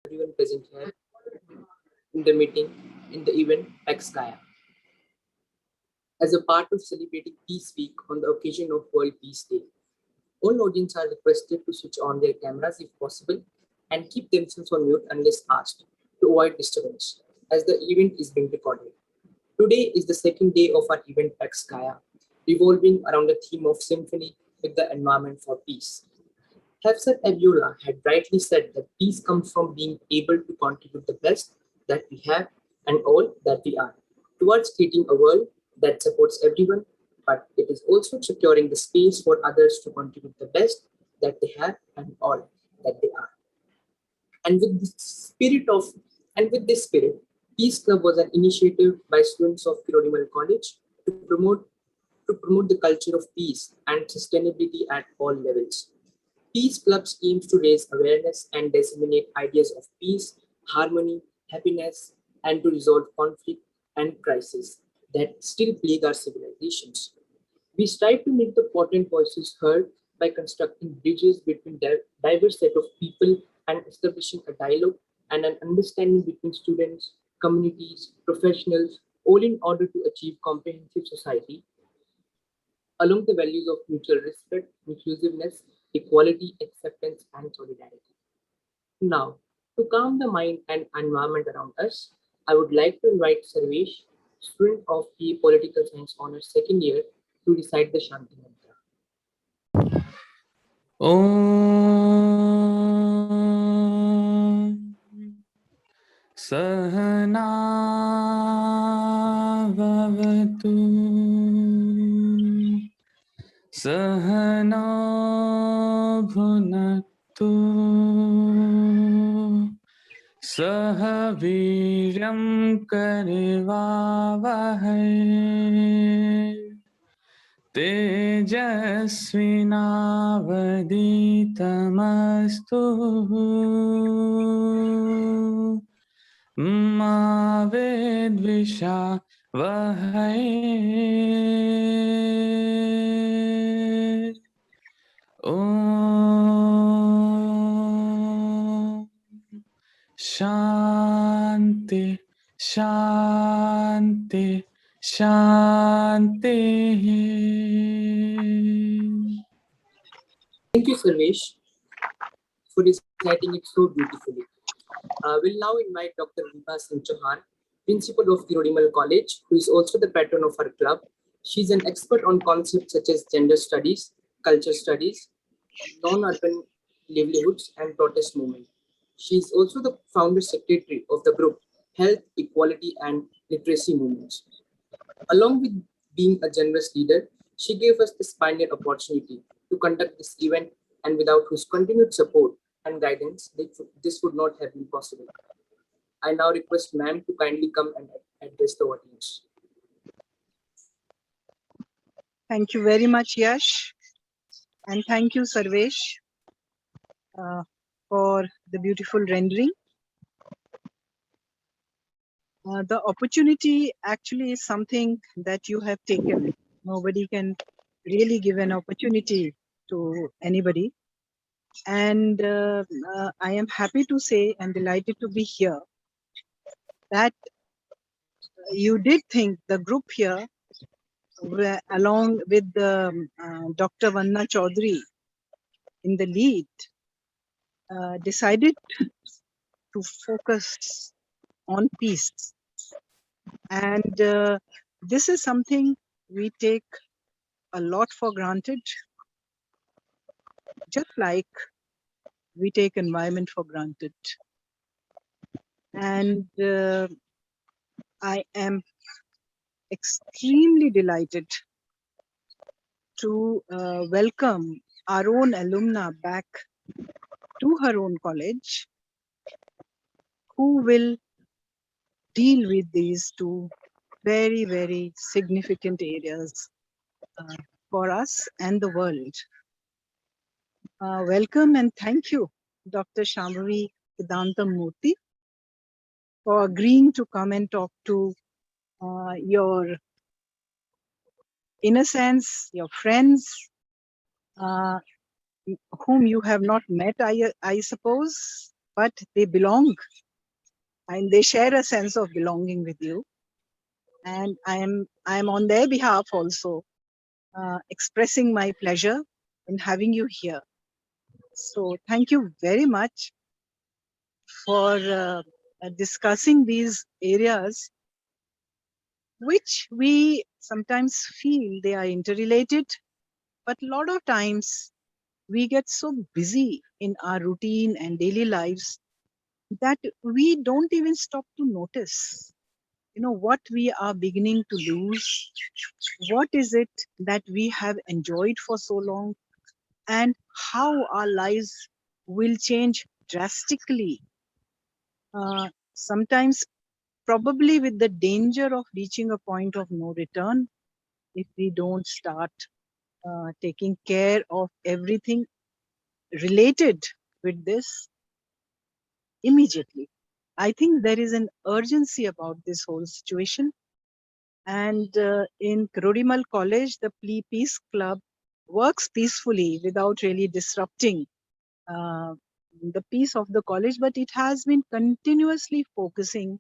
everyone present here in the meeting, in the event PAX GAIA. As a part of celebrating Peace Week on the occasion of World Peace Day, all audience are requested to switch on their cameras if possible and keep themselves on mute unless asked to avoid disturbance, as the event is being recorded. Today is the second day of our event PAX GAIA, revolving around the theme of Symphony with the environment for peace. Hafsat Abiola had rightly said that peace comes from being able to contribute the best that we have and all that we are towards creating a world that supports everyone, but it is also securing the space for others to contribute the best that they have and all that they are. And with this spirit, Peace Club was an initiative by students of Kirori Mal College to promote the culture of peace and sustainability at all levels. Peace Clubs aims to raise awareness and disseminate ideas of peace, harmony, happiness, and to resolve conflict and crisis that still plague our civilizations. We strive to make the potent voices heard by constructing bridges between diverse set of people and establishing a dialogue and an understanding between students, communities, professionals, all in order to achieve comprehensive society along the values of mutual respect, inclusiveness, equality, acceptance, and solidarity. Now, to calm the mind and environment around us, I would like to invite Sarvesh, student of the Political Science Honours second year, to recite the Shanti Mantra. Om Sahana Bhavatu Sahana Bhunaktu Sahaviryam Karivavahai Tejasvinavaditamastu Ma Vedvisha Vahai Om Shanti Shanti Shanti. Thank you, Sarvesh, for reciting it so beautifully. We'll now invite Dr. Vibha Singh Chauhan, Principal of Kirori Mal College, who is also the patron of our club. She's an expert on concepts such as gender studies, culture studies, non-urban livelihoods, and protest movement. She is also the founder secretary of the group Health, Equality, and Literacy Movements. Along with being a generous leader, she gave us this pioneer opportunity to conduct this event, and without whose continued support and guidance, this would not have been possible. I now request ma'am to kindly come and address the audience. Thank you very much, Yash. And thank you, Sarvesh, for the beautiful rendering. The opportunity actually is something that you have taken. Nobody can really give an opportunity to anybody. And I am happy to say and delighted to be here that you did think the group here, along with Dr. Vanna Chaudhary in the lead, decided to focus on peace. And this is something we take a lot for granted, just like we take environment for granted. And I am extremely delighted to welcome our own alumna back to her own college, who will deal with these two very, very significant areas for us and the world. Welcome and thank you, Dr. Shambhavi Vedantam Murthy, for agreeing to come and talk to your, in a sense, your friends, whom you have not met, I suppose, but they belong and they share a sense of belonging with you. And I am on their behalf also expressing my pleasure in having you here. So thank you very much for discussing these areas which we sometimes feel they are interrelated, but a lot of times we get so busy in our routine and daily lives that we don't even stop to notice, what we are beginning to lose. What is it that we have enjoyed for so long, and how our lives will change drastically, sometimes probably with the danger of reaching a point of no return if we don't start taking care of everything related with this immediately. I think there is an urgency about this whole situation. And in Kirori Mal College, the Peace Club works peacefully without really disrupting uh, the peace of the college, but it has been continuously focusing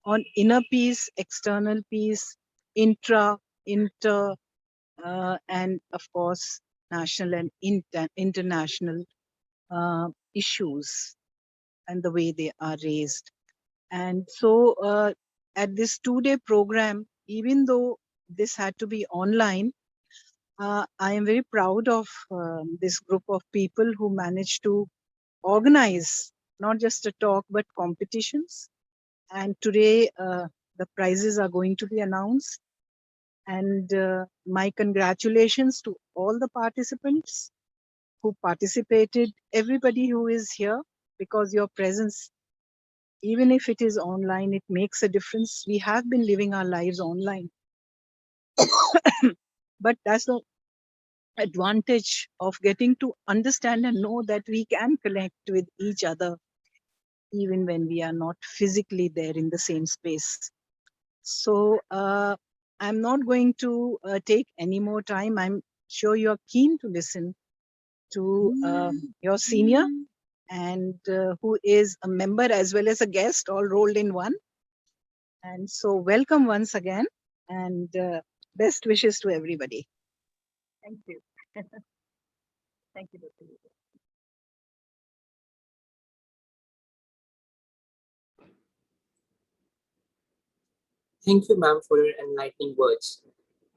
on inner peace, external peace, inter, and of course, national and international issues and the way they are raised. And so at this 2-day program, even though this had to be online, I am very proud of this group of people who managed to organize not just a talk, but competitions. And today, the prizes are going to be announced. And my congratulations to all the participants who participated, everybody who is here, because your presence, even if it is online, it makes a difference. We have been living our lives online, but that's the advantage of getting to understand and know that we can connect with each other even when we are not physically there in the same space. So I'm not going to take any more time. I'm sure you're keen to listen to your senior, and who is a member as well as a guest, all rolled in one. And so welcome once again, and best wishes to everybody. Thank you. Thank you, Dr. Yuka. Thank you, ma'am, for your enlightening words.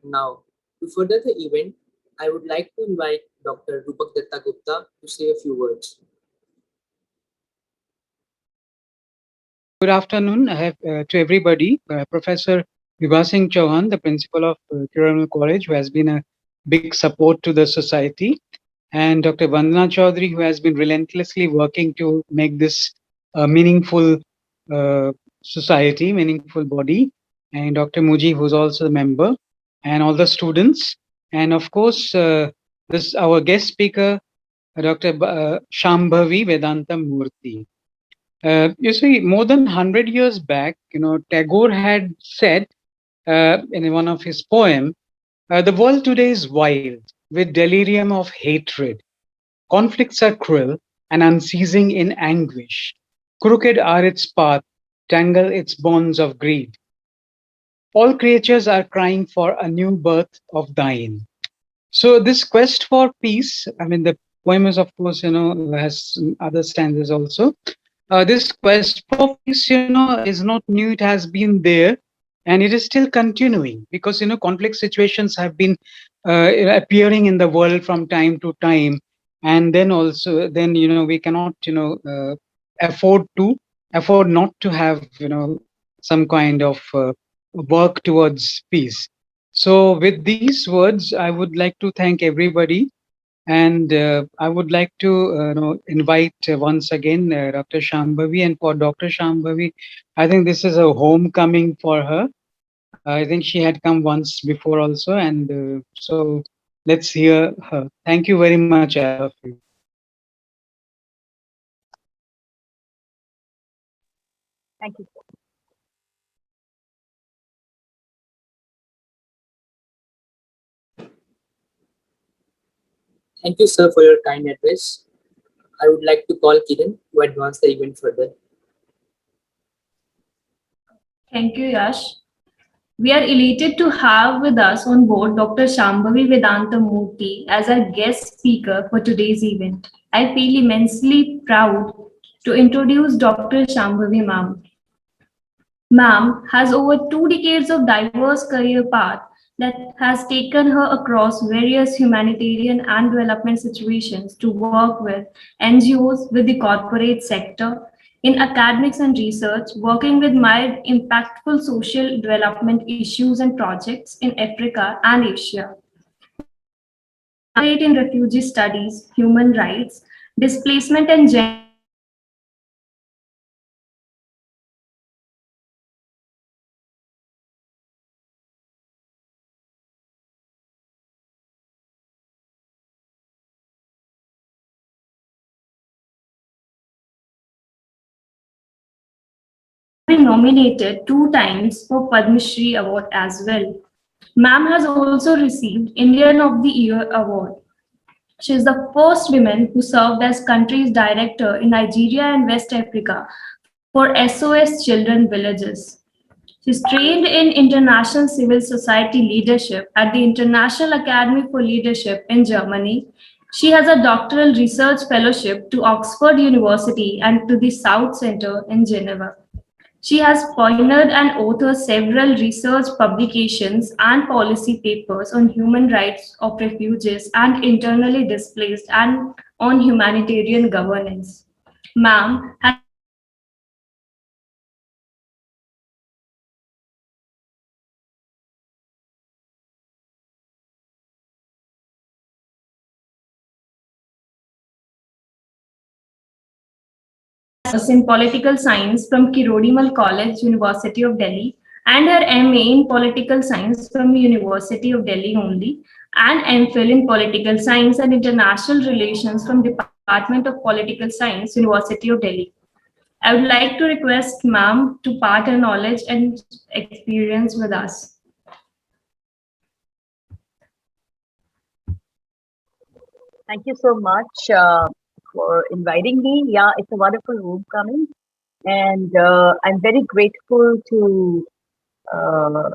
Now, to further the event, I would like to invite Dr. Rupak Datta Gupta to say a few words. Good afternoon. I have to everybody. Professor Vibha Singh Chauhan, the principal of Kirori Mal College, who has been a big support to the society, and Dr. Vandana Chaudhary, who has been relentlessly working to make this a meaningful uh, society, meaningful body, and Dr. Muji, who's also a member, and all the students, and of course, this our guest speaker, Dr. Shambhavi Vedantam Murthy. You see, more than 100 years back, Tagore had said in one of his poem, the world today is wild with delirium of hatred. Conflicts are cruel and unceasing in anguish. Crooked are its path, tangle its bonds of greed. All creatures are crying for a new birth of thine. So this quest for peace, I mean, the poem is, of course, has other stanzas also. This quest for peace, is not new. It has been there, and it is still continuing because conflict situations have been appearing in the world from time to time, and then also then we cannot afford to afford not to have some kind of work towards peace. So with these words, I would like to thank everybody, and I would like to invite once again Dr. Shambhavi. And for Dr. Shambhavi, I think this is a homecoming for her. I think she had come once before also. And so let's hear her. Thank you very much, all of you. Thank you. Thank you, sir, for your kind address. I would like to call Kiran to advance the event further. Thank you, Yash. We are elated to have with us on board Dr. Shambhavi Vedantam Murthy as our guest speaker for today's event. I feel immensely proud to introduce Dr. Shambhavi Ma'am. Ma'am has over 2 decades of diverse career path that has taken her across various humanitarian and development situations to work with NGOs, with the corporate sector, in academics and research, working with mild, impactful social development issues and projects in Africa and Asia. In refugee studies, human rights, displacement and gender been nominated 2 times for Padma Shri Award as well. Ma'am has also received Indian of the Year Award. She is the first woman who served as country's director in Nigeria and West Africa for SOS Children Villages. She is trained in international civil society leadership at the International Academy for Leadership in Germany. She has a doctoral research fellowship to Oxford University and to the South Center in Geneva. She has pioneered and authored several research publications and policy papers on human rights of refugees and internally displaced and on humanitarian governance. Ma'am has in political science from Kirori Mal College, University of Delhi, and her MA in political science from University of Delhi only, and MPhil in political science and international relations from Department of Political Science, University of Delhi. I would like to request ma'am to part her knowledge and experience with us. Thank you so much for inviting me. Yeah, it's a wonderful homecoming, and I'm very grateful uh,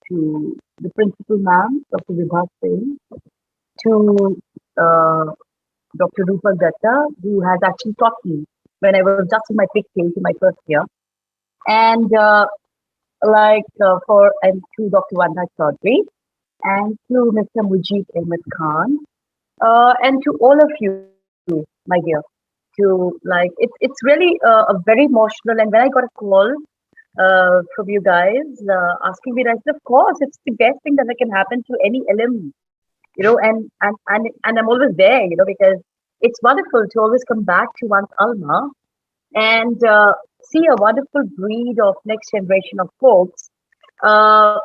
to the principal ma'am, Dr. Vibha Singh, to Dr. Rupal Datta, who has actually taught me when I was just in my big stage in my first year, and and to Dr. Vanda Chaudhary, and to Mr. Mujib Ahmed Khan, and to all of you, my dear, it's really a very emotional. And when I got a call from you guys asking me, I said, of course, it's the best thing that can happen to any alum, and I'm always there, because it's wonderful to always come back to one's alma and see a wonderful breed of next generation of folks. Uh,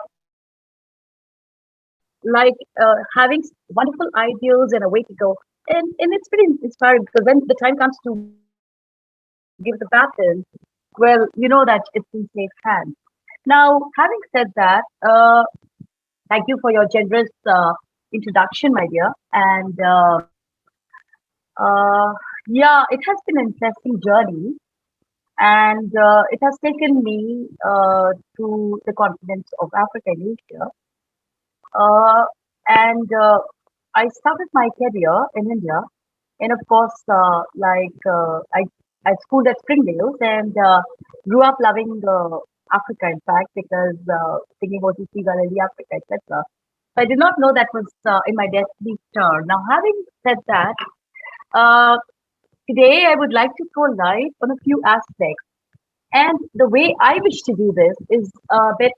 Having wonderful ideals and a way to go. And it's pretty inspiring because when the time comes to give the baton, well, you know that it's in safe hands. Now, having said that, thank you for your generous introduction, my dear. And yeah, it has been an interesting journey. And it has taken me to the continents of Africa and Asia. And I started my career in India, and of course, I schooled at Springdale and grew up loving Africa, in fact, because thinking about the Galilee, Africa, etc. I did not know that was in my destiny star. Now, having said that, uh, today I would like to throw light on a few aspects. And the way I wish to do this is a bit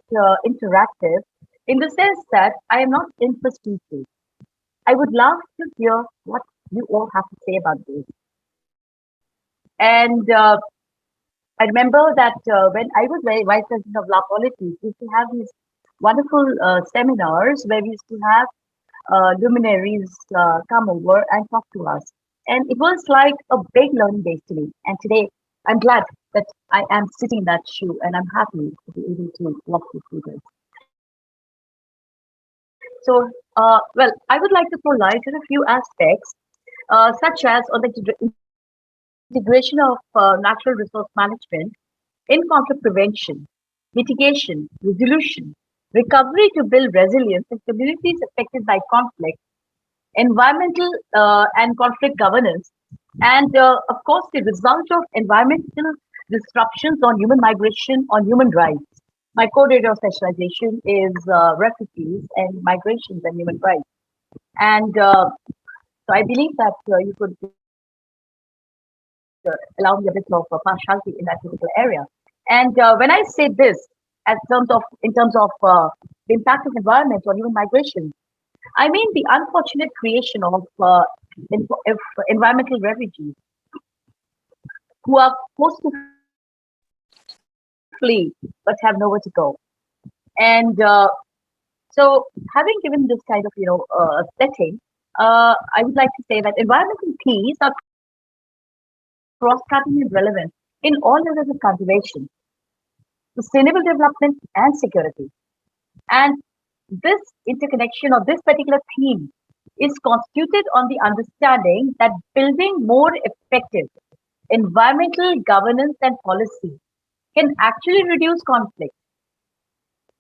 interactive in the sense that I am not in for speeches. I would love to hear what you all have to say about this. And I remember that when I was vice president of La Politics, we used to have these wonderful seminars where we used to have luminaries come over and talk to us. And it was like a big learning base to me. And today, I'm glad that I am sitting in that shoe, and I'm happy to be able to walk you through this. So, well, I would like to throw light on a few aspects, such as on the integration of natural resource management in conflict prevention, mitigation, resolution, recovery to build resilience in communities affected by conflict, environmental and conflict governance, and of course the result of environmental disruptions on human migration, on human rights. My core area of specialization is refugees and migrations and human rights. And so I believe that you could allow me a bit of partiality in that particular area. And when I say this, in terms of the impact of environment on human migration, I mean the unfortunate creation of environmental refugees who are forced to flee but have nowhere to go. And so, having given this kind of setting, I would like to say that environmental peace are cross-cutting and relevant in all areas of conservation, sustainable development, and security. And this interconnection or this particular theme is constituted on the understanding that building more effective environmental governance and policy can actually reduce conflict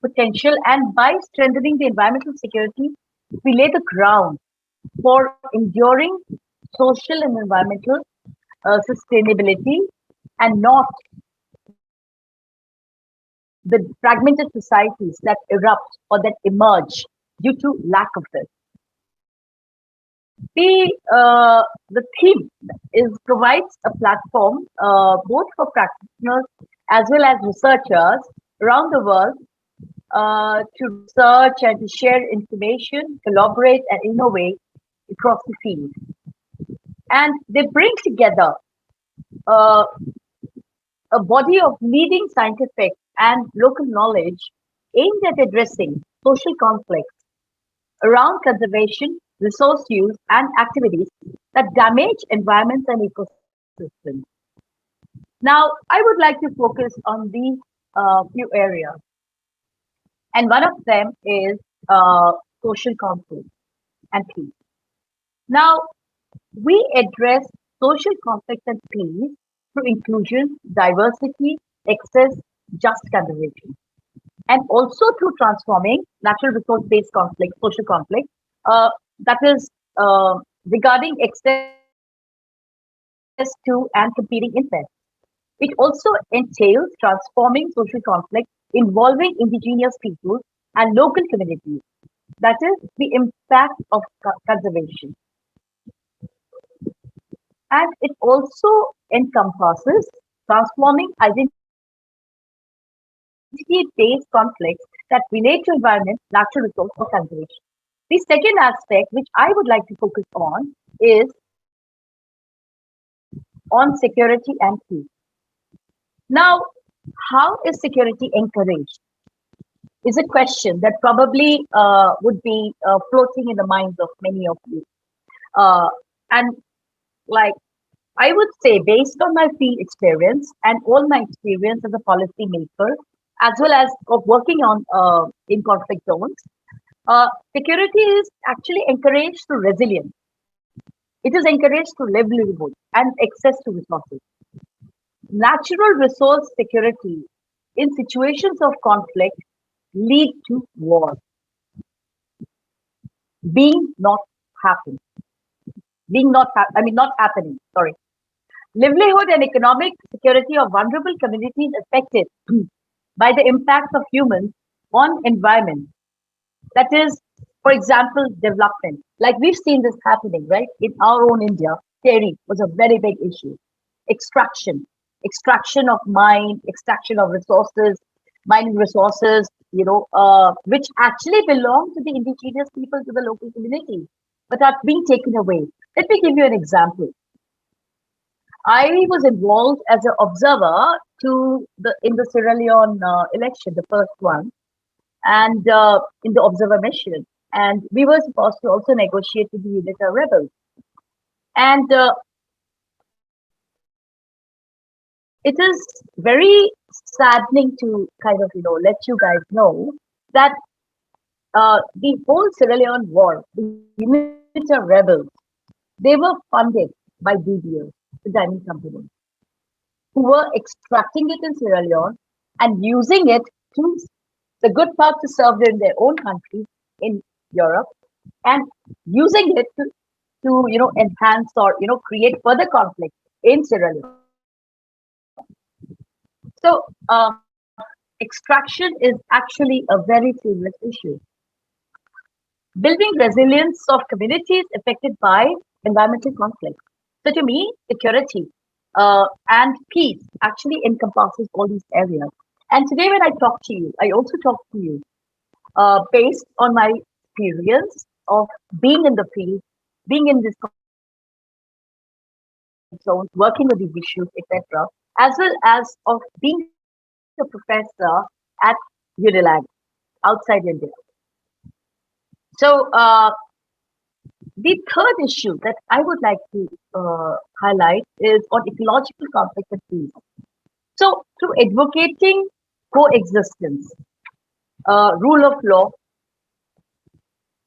potential, and by strengthening the environmental security, we lay the ground for enduring social and environmental sustainability and not the fragmented societies that erupt or that emerge due to lack of this. The theme provides a platform both for practitioners as well as researchers around the world to research and to share information, collaborate and innovate across the field. And they bring together a body of leading scientific and local knowledge aimed at addressing social conflicts around conservation, resource use, and activities that damage environments and ecosystems. Now, I would like to focus on these few areas. And one of them is social conflict and peace. Now, we address social conflict and peace through inclusion, diversity, access, just conservation, and also through transforming natural resource-based conflict, social conflict, that is regarding access to and competing interests. It also entails transforming social conflict involving indigenous peoples and local communities. That is the impact of conservation. And it also encompasses transforming identity-based conflicts that relate to environment, natural resource, or conservation. The second aspect, which I would like to focus on, is on security and peace. Now, how is security encouraged? Is a question that probably would be floating in the minds of many of you. And like I would say, based on my field experience and all my experience as a policy maker, as well as of working on in conflict zones, security is actually encouraged through resilience. It is encouraged through livelihood and access to resources. Natural resource security in situations of conflict lead to war not happening. Sorry. Livelihood and economic security of vulnerable communities affected by the impact of humans on environment. That is, for example, development. Like we've seen this happening, right? In our own India, dairy was a very big issue. Extraction of mine, extraction of resources, mining resources, which actually belong to the indigenous people, to the local community, but are being taken away. Let me give you an example. I was involved as an observer in the Sierra Leone election, the first one, and in the observer mission. And we were supposed to also negotiate with the Unita rebels. And it is very saddening to kind of, let you guys know that the whole Sierra Leone war, the Unita rebels, they were funded by DBO. the diamond company, who were extracting it in Sierra Leone and using it to the good part to serve in their own countries in Europe, and using it to enhance or create further conflict in Sierra Leone. So extraction is actually a very serious issue. Building resilience of communities affected by environmental conflict. So to me, security and peace actually encompasses all these areas. And today when I talk to you, I also talk to you based on my experience of being in the field, being in this zone, working with these issues, etc., as well as of being a professor at Unilag outside India. So the third issue that I would like to highlight is on ecological conflict and peace. So through advocating coexistence, rule of law,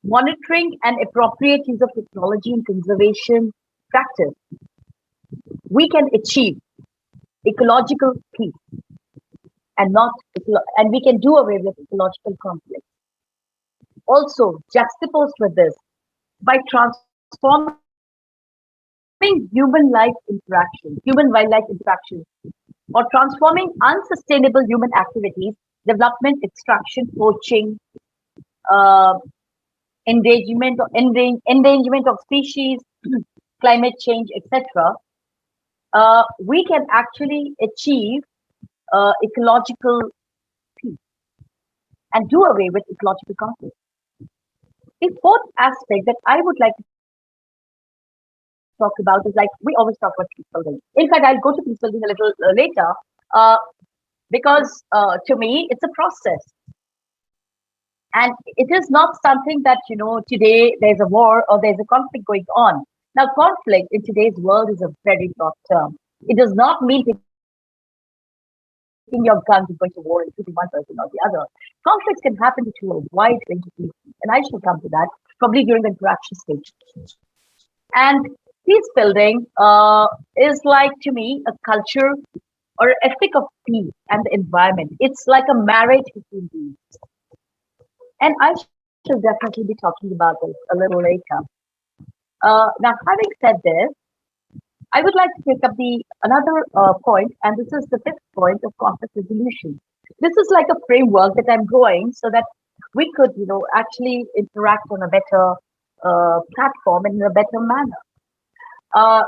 monitoring and appropriate use of technology and conservation practice, we can achieve ecological peace and we can do away with ecological conflict. Also, juxtaposed with this, by transforming human wildlife interaction, or transforming unsustainable human activities, development, extraction, poaching, endangerment of species, climate change, etc., we can actually achieve ecological peace and do away with ecological conflict. The fourth aspect that I would like to talk about is, like, we always talk about peace building. In fact, I'll go to peace building a little later because to me, it's a process. And it is not something that, today there's a war or there's a conflict going on. Now, conflict in today's world is a very broad term. It does not mean taking your guns and going to war and shooting one person or the other. Conflicts can happen to a wide range of people, and I shall come to that probably during the interaction stage. And peace building is, like, to me, a culture or ethic of peace and the environment. It's like a marriage between these. And I shall definitely be talking about this a little later. Now, having said this, I would like to pick up another point, and this is the fifth point of conflict resolution. This is like a framework that I'm going so that we could, actually interact on a better platform and in a better manner.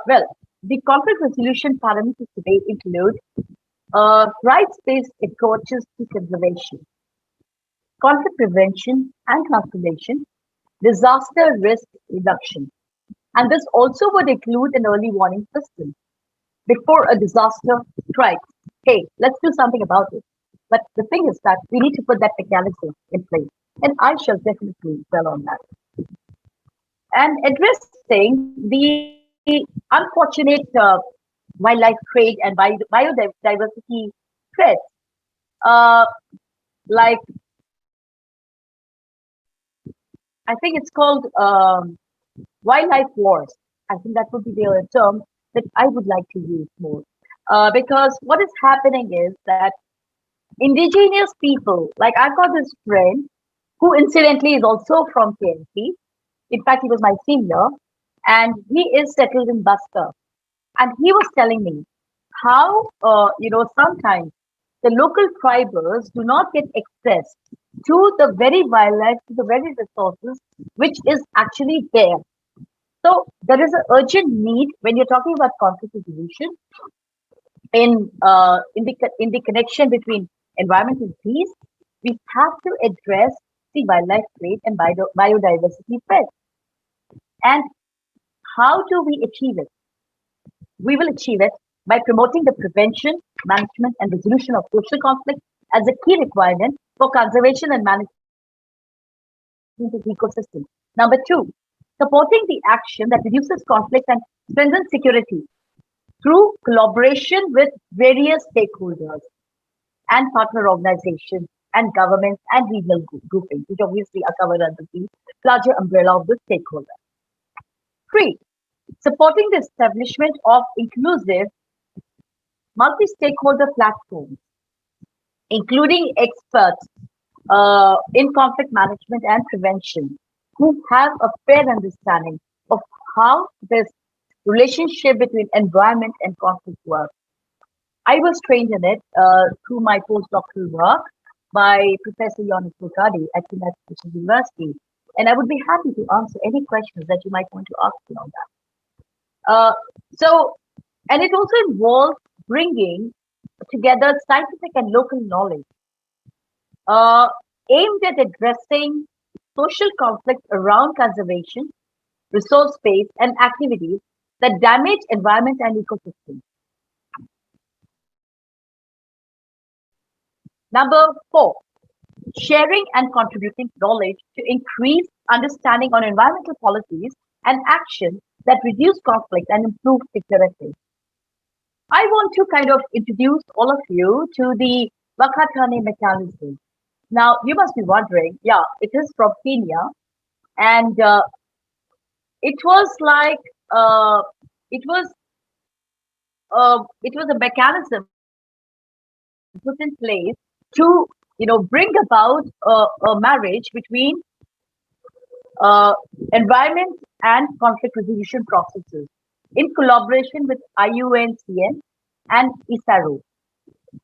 Well, the conflict resolution parameters today include rights-based approaches to conservation, conflict prevention and transformation, disaster risk reduction. And this also would include an early warning system. Before a disaster strikes, hey, let's do something about it. But the thing is that we need to put that mechanism in place. And I shall definitely dwell on that. And addressing the unfortunate wildlife trade and biodiversity threats, like, I think it's called wildlife wars. I think that would be the term that I would like to use more. Because what is happening is that indigenous people, like, I've got this friend who incidentally is also from KNP. In fact, he was my senior, and he is settled in Buster. And he was telling me how, sometimes the local tribals do not get access to the very wildlife, to the very resources, which is actually there. So there is an urgent need when you're talking about conflict resolution in the connection between environment and peace. We have to address the wildlife trade and biodiversity threats. And how do we achieve it? We will achieve it by promoting the prevention, management, and resolution of social conflict as a key requirement for conservation and management of the ecosystem. Number two, supporting the action that reduces conflict and strengthens security through collaboration with various stakeholders and partner organizations and governments and regional groupings, which obviously are covered under the larger umbrella of the stakeholder. Three, supporting the establishment of inclusive multi-stakeholder platforms, including experts in conflict management and prevention, who have a fair understanding of how this relationship between environment and conflict works. I was trained in it through my postdoctoral work by Professor Yonis Bukadi at United States University, and I would be happy to answer any questions that you might want to ask me on that. And it also involves bringing together scientific and local knowledge uh, aimed at addressing social conflicts around conservation, resource space, and activities that damage environment and ecosystems. Number 4, sharing and contributing knowledge to increase understanding on environmental policies and actions that reduce conflict and improve security. I want to kind of introduce all of you to the Wakatane mechanism. Now, you must be wondering, yeah, it is from Kenya, and it was like it was a mechanism put in place to bring about a marriage between environment and conflict resolution processes in collaboration with IUNCN and ISARO.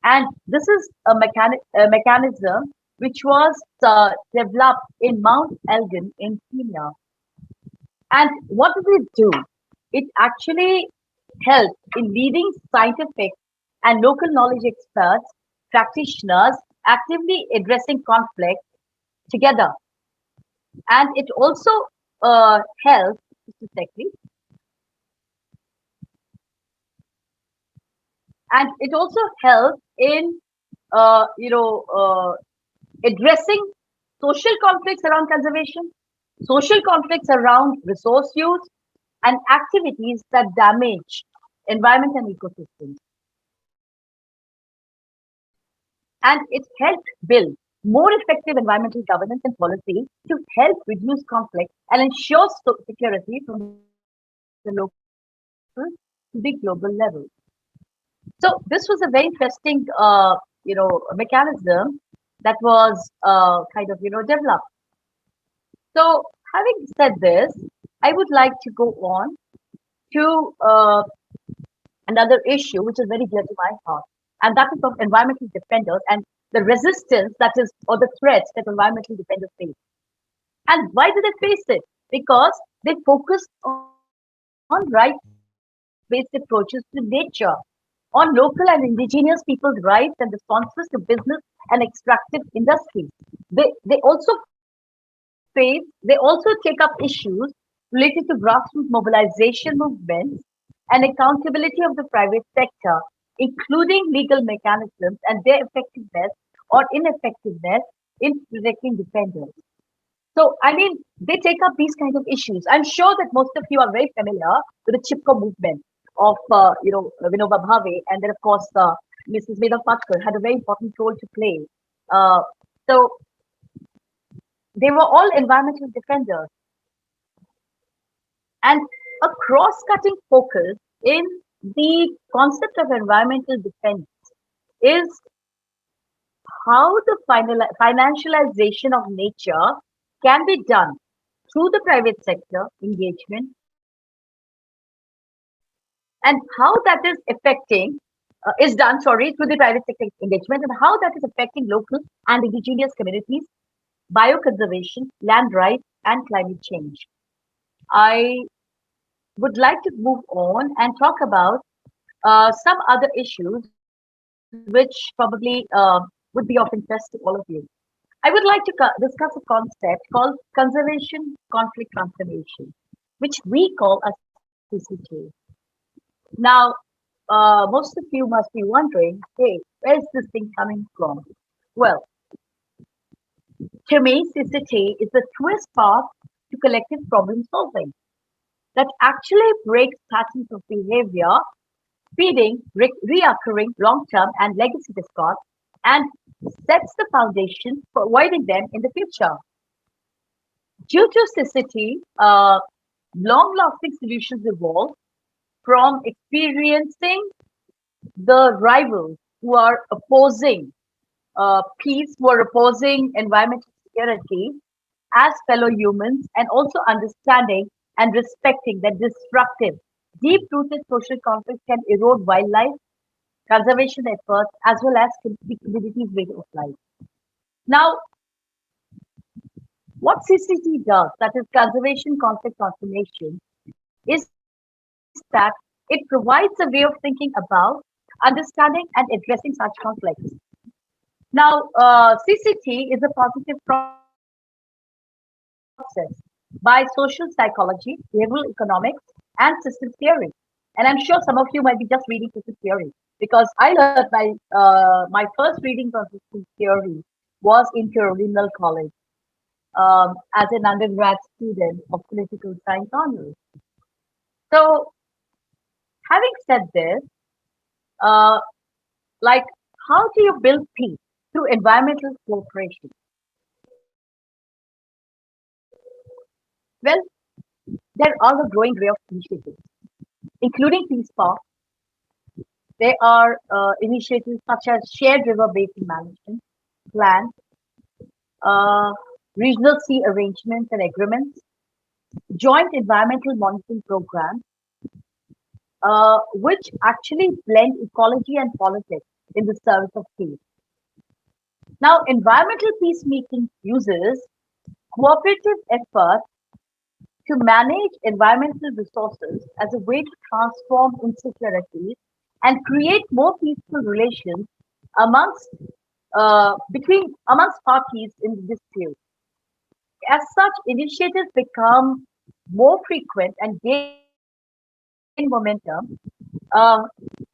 And this is a mechanism which was developed in Mount Elgin in Kenya. And what did it do? It actually helped in leading scientific and local knowledge experts, practitioners, actively addressing conflict together. And it also helps, and it also helps in addressing social conflicts around conservation, social conflicts around resource use, and activities that damage environment and ecosystems. And it helped build more effective environmental governance and policy to help reduce conflict and ensure security from the local to the global level. So this was a very interesting, mechanism that was developed. So having said this, I would like to go on to another issue which is very dear to my heart, and that is of environmental defenders and the resistance that is, or the threats that environmental defenders face. And why do they face it? Because they focus on rights-based approaches to nature, on local and indigenous people's rights and responses to business and extractive industries. They also take up issues related to grassroots mobilization movements and accountability of the private sector, including legal mechanisms and their effectiveness or ineffectiveness in protecting defenders. So, I mean, they take up these kinds of issues. I'm sure that most of you are very familiar with the Chipko movement of, Vinoba Bhave, and then, of course, Mrs. Medha Patkar had a very important role to play. So, they were all environmental defenders. And a cross-cutting focus in the concept of environmental defense is how the financialization of nature can be done through the private sector engagement, and how that is affecting through the private sector engagement, and how that is affecting local and indigenous communities, bioconservation, land rights, and climate change. I would like to move on and talk about some other issues which probably would be of interest to all of you. I would like to discuss a concept called conservation conflict transformation, which we call as CCT. Now, most of you must be wondering, hey, where's this thing coming from? Well, to me, CCT is the truest path to collective problem solving that actually breaks patterns of behavior, feeding reoccurring long-term and legacy discards, and sets the foundation for avoiding them in the future. Due to CCT, long-lasting solutions evolve from experiencing the rivals who are opposing peace, who are opposing environmental security as fellow humans, and also understanding and respecting that destructive, deep-rooted social conflict can erode wildlife conservation efforts as well as the community's way of life. Now, what CCT does, that is conservation conflict transformation, is that it provides a way of thinking about, understanding, and addressing such conflicts. Now, CCT is a positive process by social psychology, behavioral economics, and systems theory. And I'm sure some of you might be just reading systems theory because I learned my first reading on systems theory was in Kirori Mal College as an undergrad student of political science honors. So, having said this, uh, like how do you build peace through environmental cooperation? Well, there are a growing array of initiatives, including Peace Park. There are initiatives such as shared river basin management plan, uh, regional sea arrangements and agreements, joint environmental monitoring programs, which actually blend ecology and politics in the service of peace. Now, environmental peacemaking uses cooperative efforts to manage environmental resources as a way to transform insecurities and create more peaceful relations amongst amongst parties in the dispute. As such, initiatives become more frequent and gain momentum. Uh,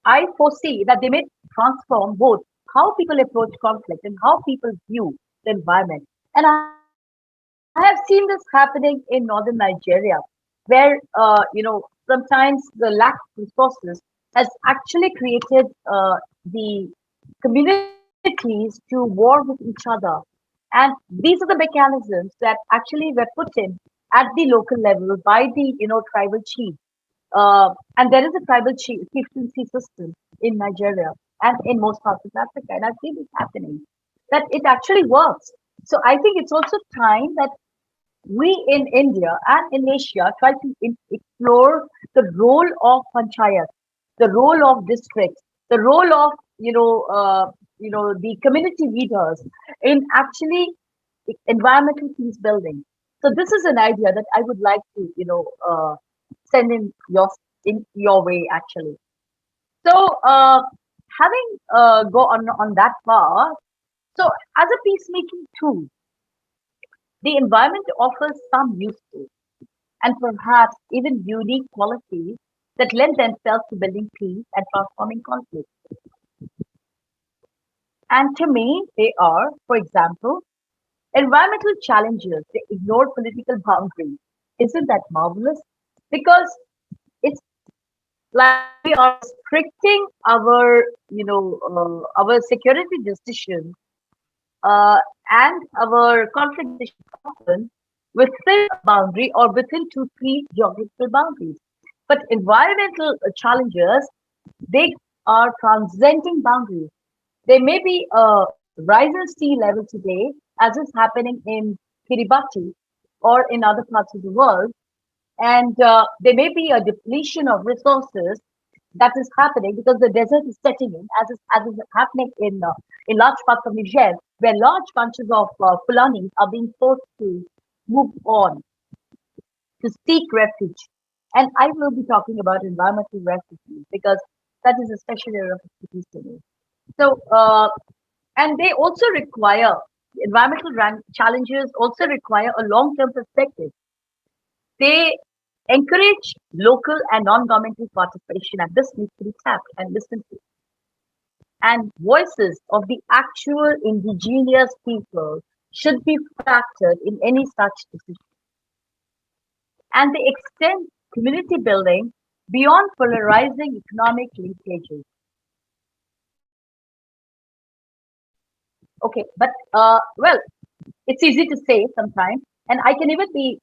I foresee that they may transform both how people approach conflict and how people view the environment. And I have seen this happening in northern Nigeria, where sometimes the lack of resources has actually created the communities to war with each other. And these are the mechanisms that actually were put in at the local level by the tribal chief. And there is a tribal chieftaincy system in Nigeria and in most parts of Africa. And I've seen this happening, that it actually works. So I think it's also time that we in India and in Asia try to explore the role of panchayat, the role of districts, the role of the community leaders in actually environmental peace building. So this is an idea that I would like to send in your way actually. So having go on that path, so as a peacemaking tool, the environment offers some useful and perhaps even unique qualities that lend themselves to building peace and transforming conflict. And to me, they are, for example, environmental challenges. They ignore political boundaries. Isn't that marvelous? Because it's like we are restricting our security decisions uh, and our conflict decisions often within a boundary or within 2, 3 geographical boundaries. But environmental challenges, they are transcending boundaries. There may be a rise in sea level today, as is happening in Kiribati or in other parts of the world, and there may be a depletion of resources that is happening because the desert is setting in, as is happening in large parts of Niger, where large bunches of Fulanis are being forced to move on to seek refuge. And I will be talking about environmental refugees because that is especially a refugee to me. So, and they also require environmental challenges also require a long-term perspective. They encourage local and non-governmental participation, and this needs to be tapped and listened to. And voices of the actual indigenous people should be factored in any such decision. And they extend community building beyond polarizing economic linkages. Okay, but well, it's easy to say sometimes, and I can even be,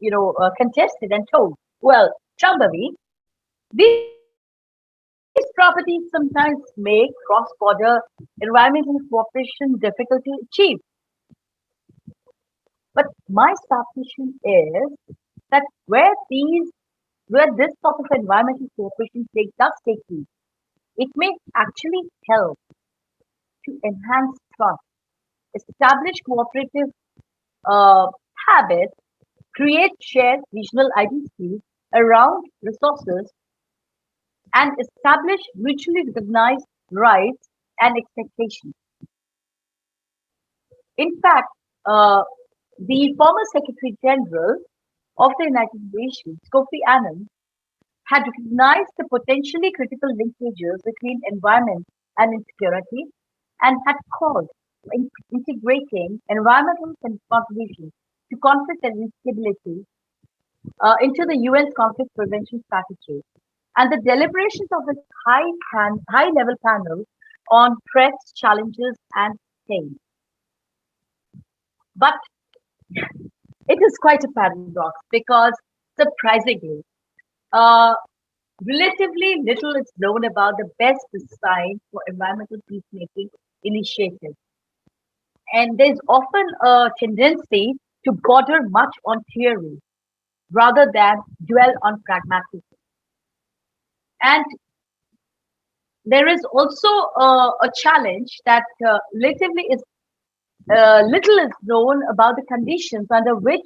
contested and told Well, Shambhavi, these properties sometimes make cross-border environmental cooperation difficult to achieve. But my suspicion is that where this sort of environmental cooperation does take place, it may actually help to enhance trust, establish cooperative uh, habits, create shared regional identities around resources, and establish mutually recognized rights and expectations. In fact, the former Secretary General of the United Nations, Kofi Annan, had recognized the potentially critical linkages between environment and insecurity and had called for integrating environmental contributions to conflict and instability into the UN's conflict prevention strategy. And the deliberations of its high level panel on threats, challenges, and change. But it is quite a paradox because, surprisingly, uh, relatively little is known about the best design for environmental peacemaking initiatives. And there's often a tendency to border much on theory rather than dwell on pragmatism. And there is also a challenge that little is known about the conditions under which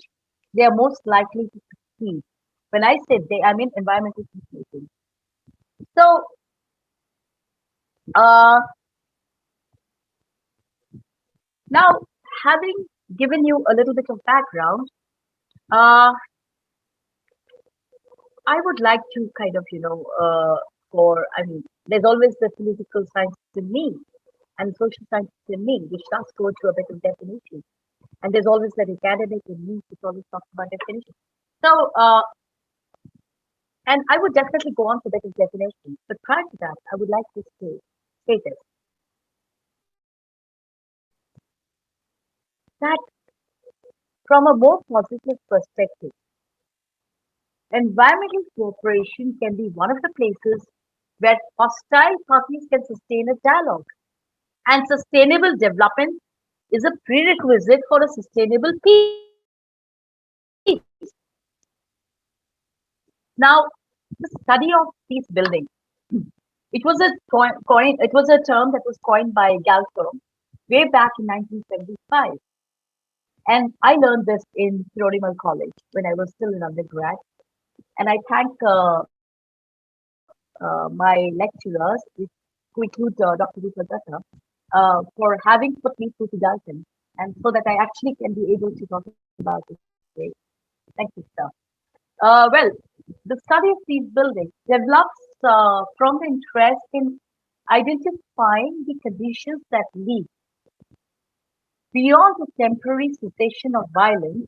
they are most likely to succeed. When I say they, I mean environmental peacemaking. So, uh, now having given you a little bit of background, uh, I would like to kind of, I mean, there's always the political science in me and social science in me, which does go to a bit of definition. And there's always that academic in me, which always talks about definition. So, and I would definitely go on to that definition. But prior to that, I would like to say this, that from a more positive perspective, environmental cooperation can be one of the places where hostile parties can sustain a dialogue. And sustainable development is a prerequisite for a sustainable peace. Now, the study of peace building, it was a it was a term that was coined by Galton way back in 1975. And I learned this in Kirori Mal College when I was still an undergrad. And I thank my lecturers, who include Dr. Deepa for having put me through to Galton, and so that I actually can be able to talk about this today. Thank you, sir. Well, the study of these buildings develops from the interest in identifying the conditions that lead beyond the temporary cessation of violence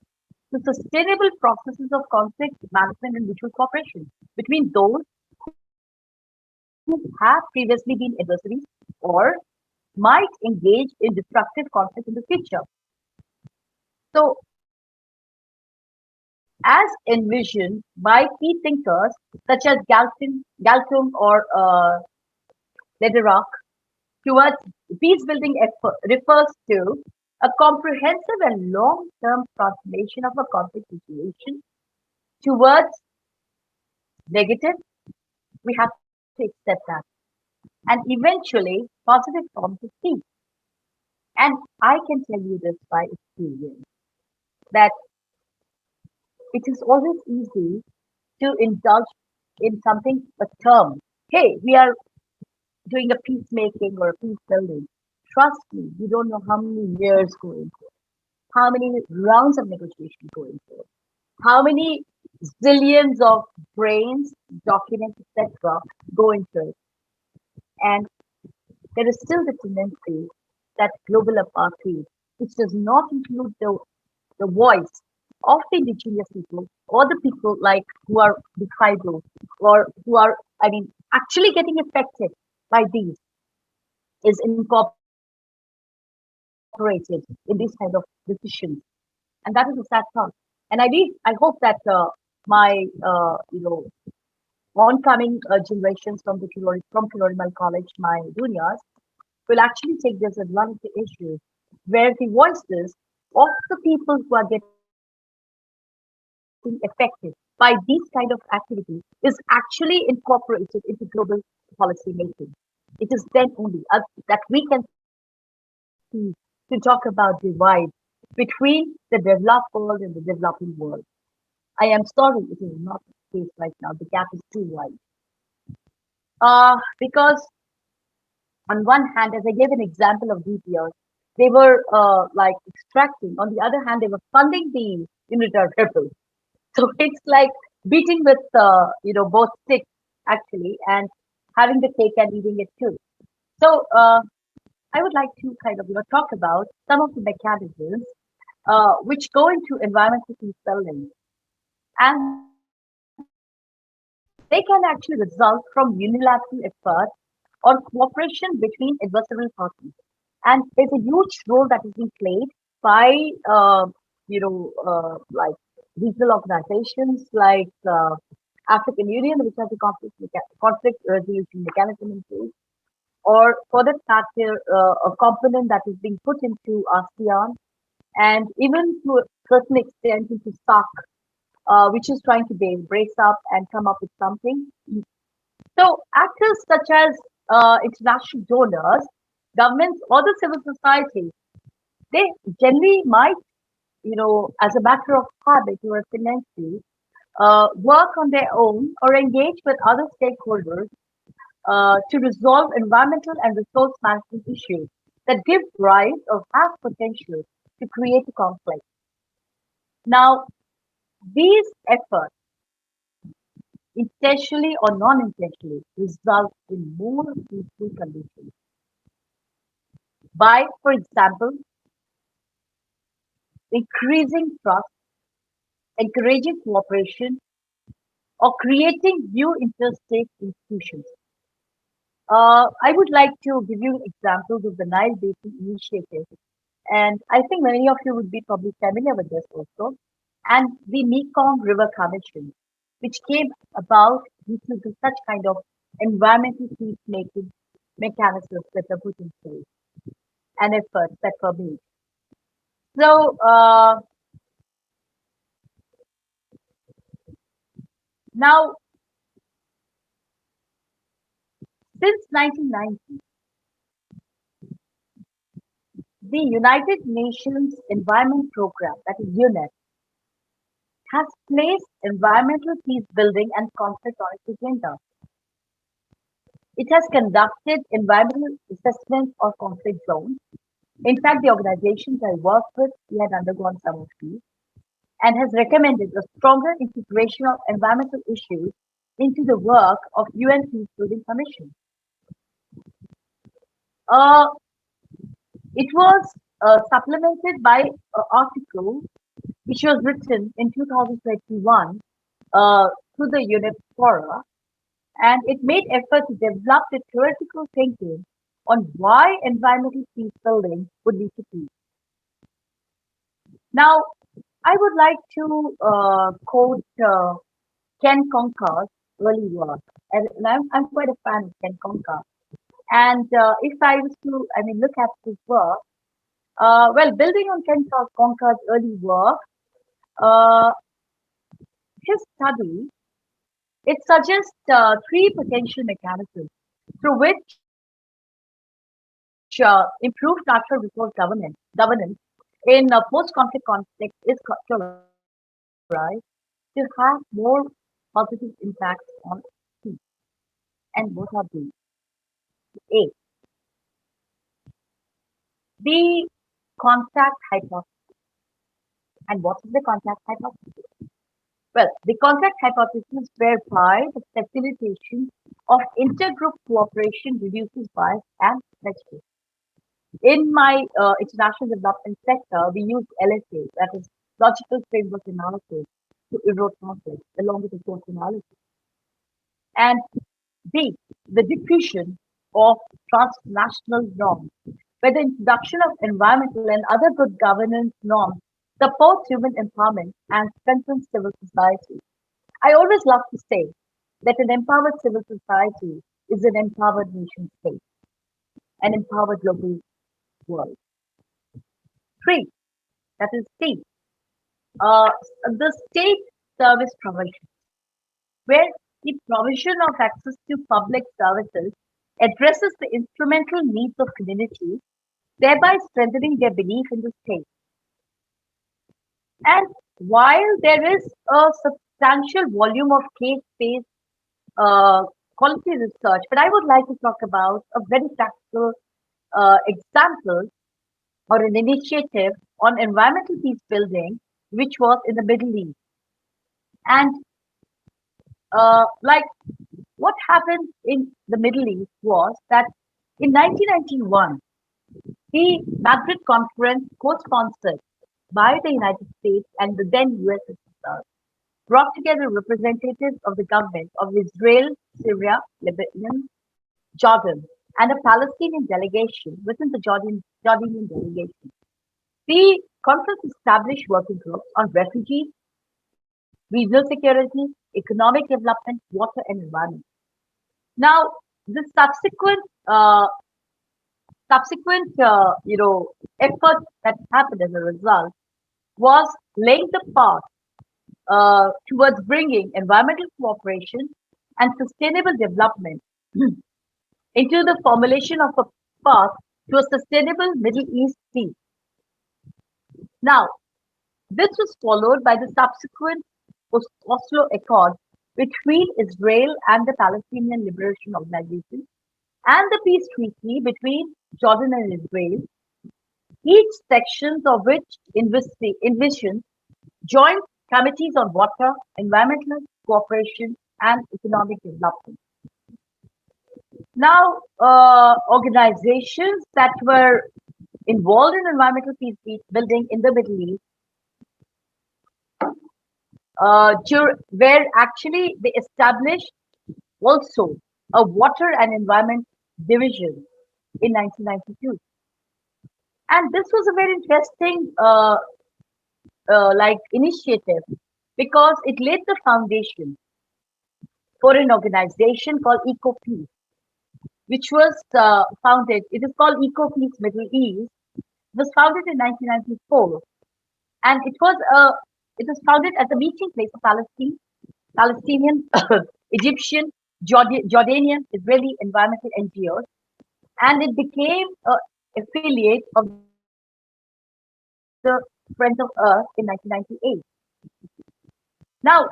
to sustainable processes of conflict management and mutual cooperation between those who have previously been adversaries or might engage in destructive conflict in the future. So, as envisioned by key thinkers such as Galton or Lederach, towards peace building effort refers to a comprehensive and long-term transformation of a conflict situation towards negative. We have to accept that, and eventually positive forms of peace. And I can tell you this by experience that it is always easy to indulge in something, a term. Hey, we are doing a peacemaking or a peace building. Trust me, you don't know how many years go into it, how many rounds of negotiation go into it, how many zillions of brains, documents, etc. go into it. And there is still the tendency that global apartheid, which does not include the voice of the indigenous people or the people like who are the tribal or who are, I mean, actually getting affected by these, is incorporated in these kind of decisions. And that is a sad thought. And I hope that my oncoming generations from Kirori Mal College, my juniors, will actually take this as one of the issues where the voices of the people who are getting affected by these kind of activities is actually incorporated into global policy making. It is then only that we can see to talk about divide between the developed world and the developing world. I am sorry, it is not the case right now. The gap is too wide. Because on one hand, as I gave an example of DPRs, they were like extracting. On the other hand, they were funding the unitary rebels. So it's like beating with both sticks actually, and having the cake and eating it too. So I would like to kind of talk about some of the mechanisms which go into environmental peace building, and they can actually result from unilateral efforts or cooperation between adversarial parties. And there's a huge role that is being played by like regional organizations like African Union, which has a conflict resolution mechanism in place, or for that matter, a component that is being put into ASEAN, and even to a certain extent into SAC, which is trying to brace up and come up with something. So actors such as international donors, governments, or the civil society, they generally might, as a matter of habit or a tendency, work on their own or engage with other stakeholders to resolve environmental and resource management issues that give rise or have potential to create a conflict. Now, these efforts, intentionally or non-intentionally, result in more peaceful conditions by, for example, increasing trust, encouraging cooperation, or creating new interstate institutions. I would like to give you examples of the Nile Basin Initiative, and I think many of you would be probably familiar with this also, and the Mekong River Commission, which came about due to such kind of environmental peacemaking mechanisms that are put in place and efforts that were made. So now, since 1990, the United Nations Environment Program, that is UNEP, has placed environmental peace building and conflict on its agenda. It has conducted environmental assessments of conflict zones. In fact, the organizations I work with had undergone some of these and has recommended a stronger integration of environmental issues into the work of UN Peacebuilding Commission. Uh, it was supplemented by an article which was written in 2021 through the UNEP Fora, and it made effort to develop the theoretical thinking on why environmental peace building would lead to peace. Now, I would like to quote Ken Conkar's early work, and I'm quite a fan of Ken Conkar. And if I was to, look at his work, well, building on Ken Conkar's early work, uh, his study, it suggests three potential mechanisms through which improved natural resource governance in a post-conflict context is categorized to have more positive impacts on peace. And what are these? A, the contact hypothesis. And what is the contact hypothesis? Well, the contact hypothesis whereby the facilitation of intergroup cooperation reduces bias and prejudice. In my international development sector, we use LSA, that is logical framework analysis, to erode conflict along with the source analysis. And B, the diffusion of transnational norms, where the introduction of environmental and other good governance norms supports human empowerment and strengthens civil society. I always love to say that an empowered civil society is an empowered nation state, an empowered global world. Three, that is C, the state service provision, where the provision of access to public services addresses the instrumental needs of communities, thereby strengthening their belief in the state. And while there is a substantial volume of case-based uh, quality research, but I would like to talk about a very practical example or an initiative on environmental peace building, which was in the Middle East. And like what happened in the Middle East was that in 1991, the Madrid Conference, co-sponsored by the United States and the then USSR, brought together representatives of the government of Israel, Syria, Lebanon, Jordan, and a Palestinian delegation within the Jordanian delegation. The conference established working groups on refugees, regional security, economic development, water, and environment. Now, the subsequent effort that happened as a result was laying the path towards bringing environmental cooperation and sustainable development into the formulation of a path to a sustainable Middle East peace. Now, this was followed by the subsequent Oslo Accord between Israel and the Palestinian Liberation Organization and the peace treaty between Jordan and Israel, each section of which envisions joint committees on water, environmental cooperation, and economic development. Now, organizations that were involved in environmental peace building in the Middle East where actually they established also a water and environment division in 1992. And this was a very interesting initiative because it laid the foundation for an organization called EcoPeace, which was founded, it is called EcoPeace Middle East. It was founded in 1994, and it was founded as a meeting place of Palestinian, Egyptian, Jordanian, Israeli environmental NGOs, and it became an affiliate of the Friends of Earth in 1998. Now,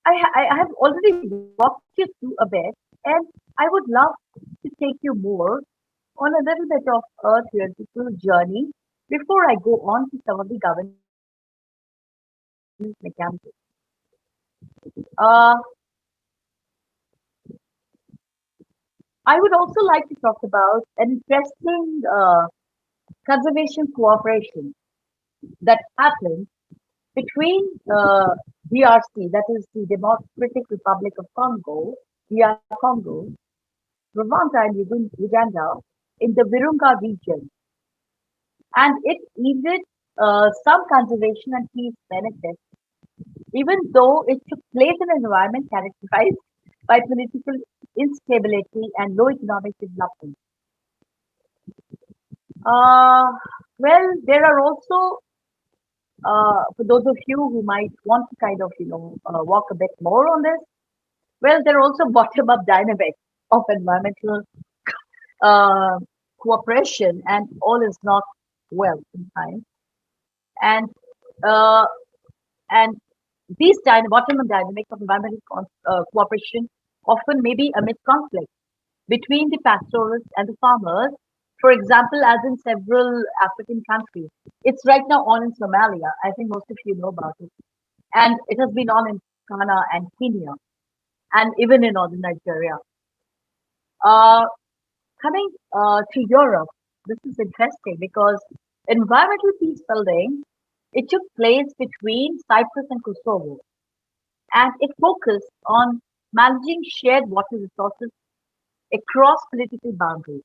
I have already walked you through a bit, and I would love to take you more on a little bit of a theoretical journey before I go on to some of the governance mechanisms. I would also like to talk about an interesting conservation cooperation that happened between DRC, that is the Democratic Republic of Congo, DR Congo, Rwanda, and Uganda in the Virunga region. And it yielded some conservation and peace benefits, even though it took place in an environment characterized by political instability and low economic development. Well, there are also, for those of you who might want to kind of, walk a bit more on this, well, there are also bottom-up dynamics of environmental cooperation, and all is not well sometimes. And and these bottom-up dynamics of environmental cooperation often may be amid conflict between the pastoralists and the farmers. For example, as in several African countries, it's right now on in Somalia. I think most of you know about it, and it has been on in Ghana and Kenya, and even in northern Nigeria. Coming to Europe, this is interesting because environmental peace building, it took place between Cyprus and Kosovo, and it focused on managing shared water resources across political boundaries.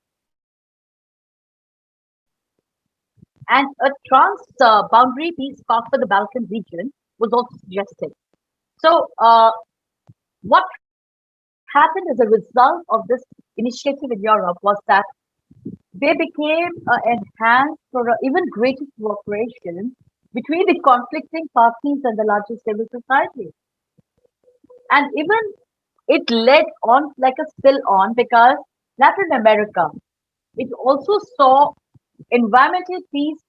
And a trans-boundary peace pact for the Balkan region was also suggested. So, what happened as a result of this initiative in Europe was that they became enhanced for even greater cooperation between the conflicting parties and the larger civil society. And even it led on like a spill on because Latin America, it also saw environmental peace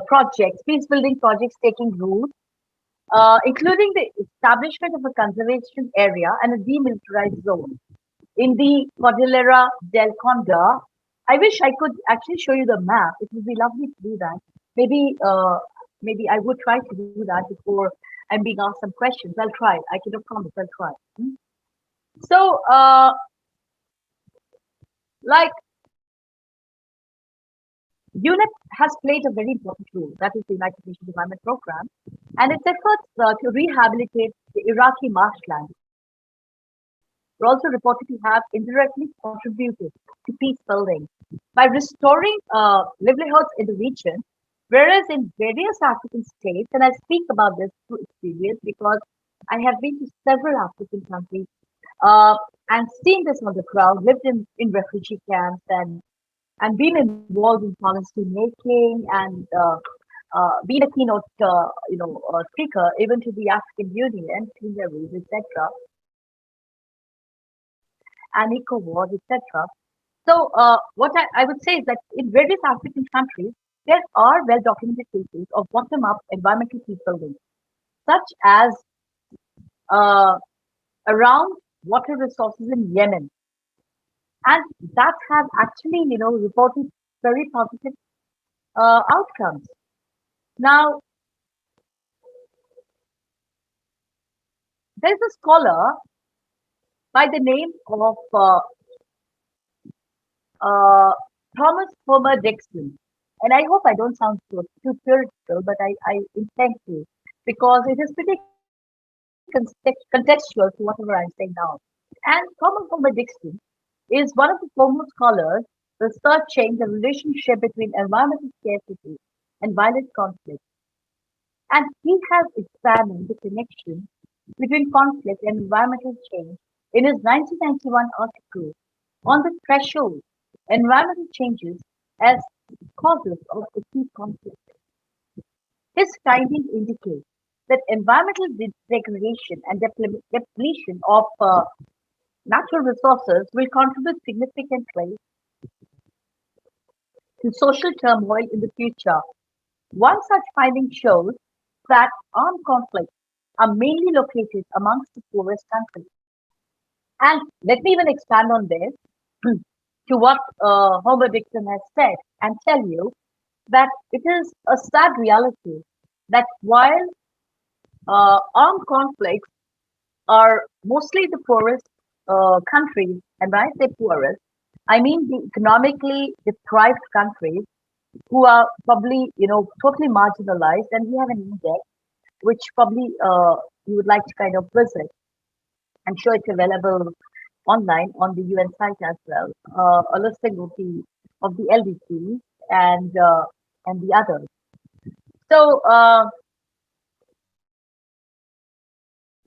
projects, peace building projects taking root, including the establishment of a conservation area and a demilitarized zone in the Cordillera del Condor. I wish I could actually show you the map. It would be lovely to do that. Maybe, maybe I would try to do that before I'm being asked some questions. I'll try. I cannot promise. I'll try. So, like UNEP has played a very important role, that is the United Nations Environment Program, and its efforts to rehabilitate the Iraqi marshland were also reported to have indirectly contributed to peace building by restoring livelihoods in the region, whereas in various African states, and I speak about this through experience because I have been to several African countries uh, and seen this on the ground, lived in refugee camps and been involved in policy making and been a keynote, speaker even to the African Union, plenaries, etc., and ECOWAS, etc. So, what I would say is that in various African countries, there are well documented cases of bottom up environmental peace building, such as uh, around water resources in Yemen. And that have actually, reported very positive outcomes. Now, there's a scholar by the name of uh, Thomas Homer Dixon. And I hope I don't sound too spiritual, but I intend to, because it is pretty contextual to whatever I'm saying now. And Thomas Homer Dixon is one of the foremost scholars researching the relationship between environmental scarcity and violent conflict. And he has examined the connection between conflict and environmental change in his 1991 article on the threshold environmental changes as causes of acute conflict. His findings indicate that environmental degradation and depletion of natural resources will contribute significantly to social turmoil in the future. One such finding shows that armed conflicts are mainly located amongst the poorest countries. And let me even expand on this to what Homer Dixon has said and tell you that it is a sad reality that while armed conflicts are mostly the poorest countries, and when I say poorest, I mean the economically deprived countries who are probably, totally marginalized, and we have an index which probably you would like to kind of visit. I'm sure it's available online on the UN site as well. A listing of the LDCs and the others. So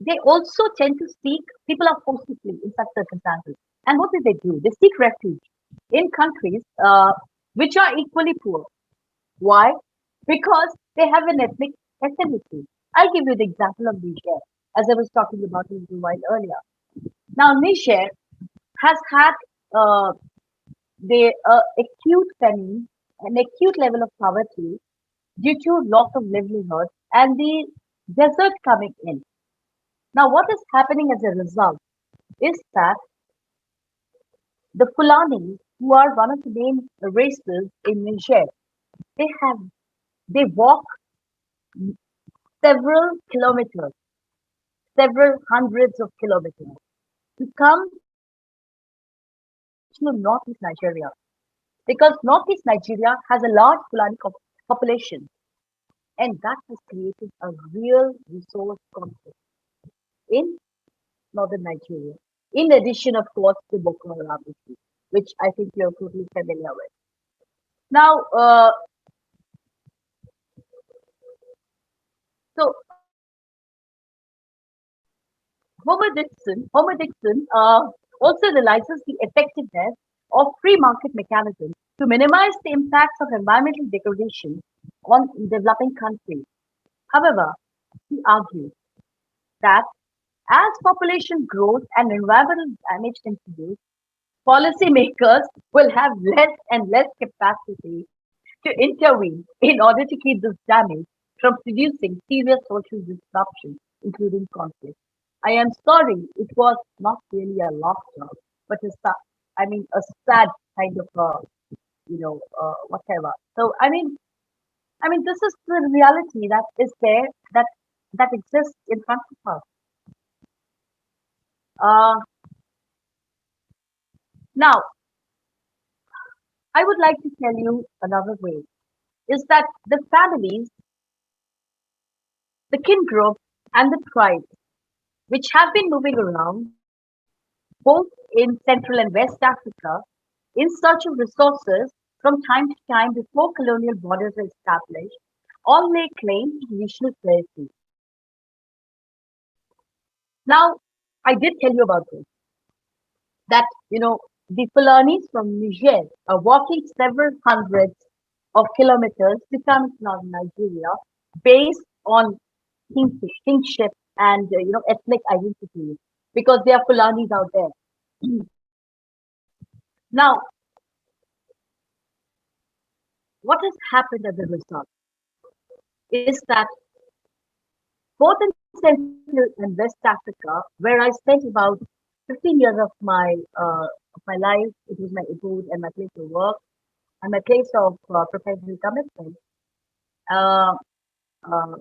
they also tend to seek, people are forced to flee in such circumstances. And what do? They seek refuge in countries which are equally poor. Why? Because they have an ethnic affinity. I'll give you the example of Niger, as I was talking about a little while earlier. Now, Niger has had the acute famine, an acute level of poverty due to loss of livelihood and the desert coming in. Now, what is happening as a result is that the Fulani, who are one of the main races in Niger, they have they walk several kilometers, several hundreds of kilometers to come to northeast Nigeria, because northeast Nigeria has a large Fulani population, and that has created a real resource conflict in northern Nigeria. In addition, of course, to Boko Haram issue, which I think you're totally familiar with. Now, so Homer Dixon also realizes the effectiveness of free market mechanisms to minimize the impacts of environmental degradation on developing countries. However, he argues that as population growth and environmental damage continues, policymakers will have less and less capacity to intervene in order to keep this damage from producing serious social disruption, including conflict. I am sorry, it was not really a laughter, but a sad kind of, whatever. So, this is the reality that is there, that exists in front of us. Uh, Now, I would like to tell you another way is that the families, the kin group, and the tribes, which have been moving around both in Central and West Africa in search of resources from time to time before colonial borders were established, all lay claim to regional clarity. Now, I did tell you about this, that, the Fulanis from Niger are walking several hundreds of kilometers to come to northern Nigeria based on kingship and ethnic identity because there are Fulanis out there. Now, what has happened as a result is that both in Central and West Africa, where I spent about 15 years of my life, it was my abode and my place of work and my place of professional commitment. Uh, uh,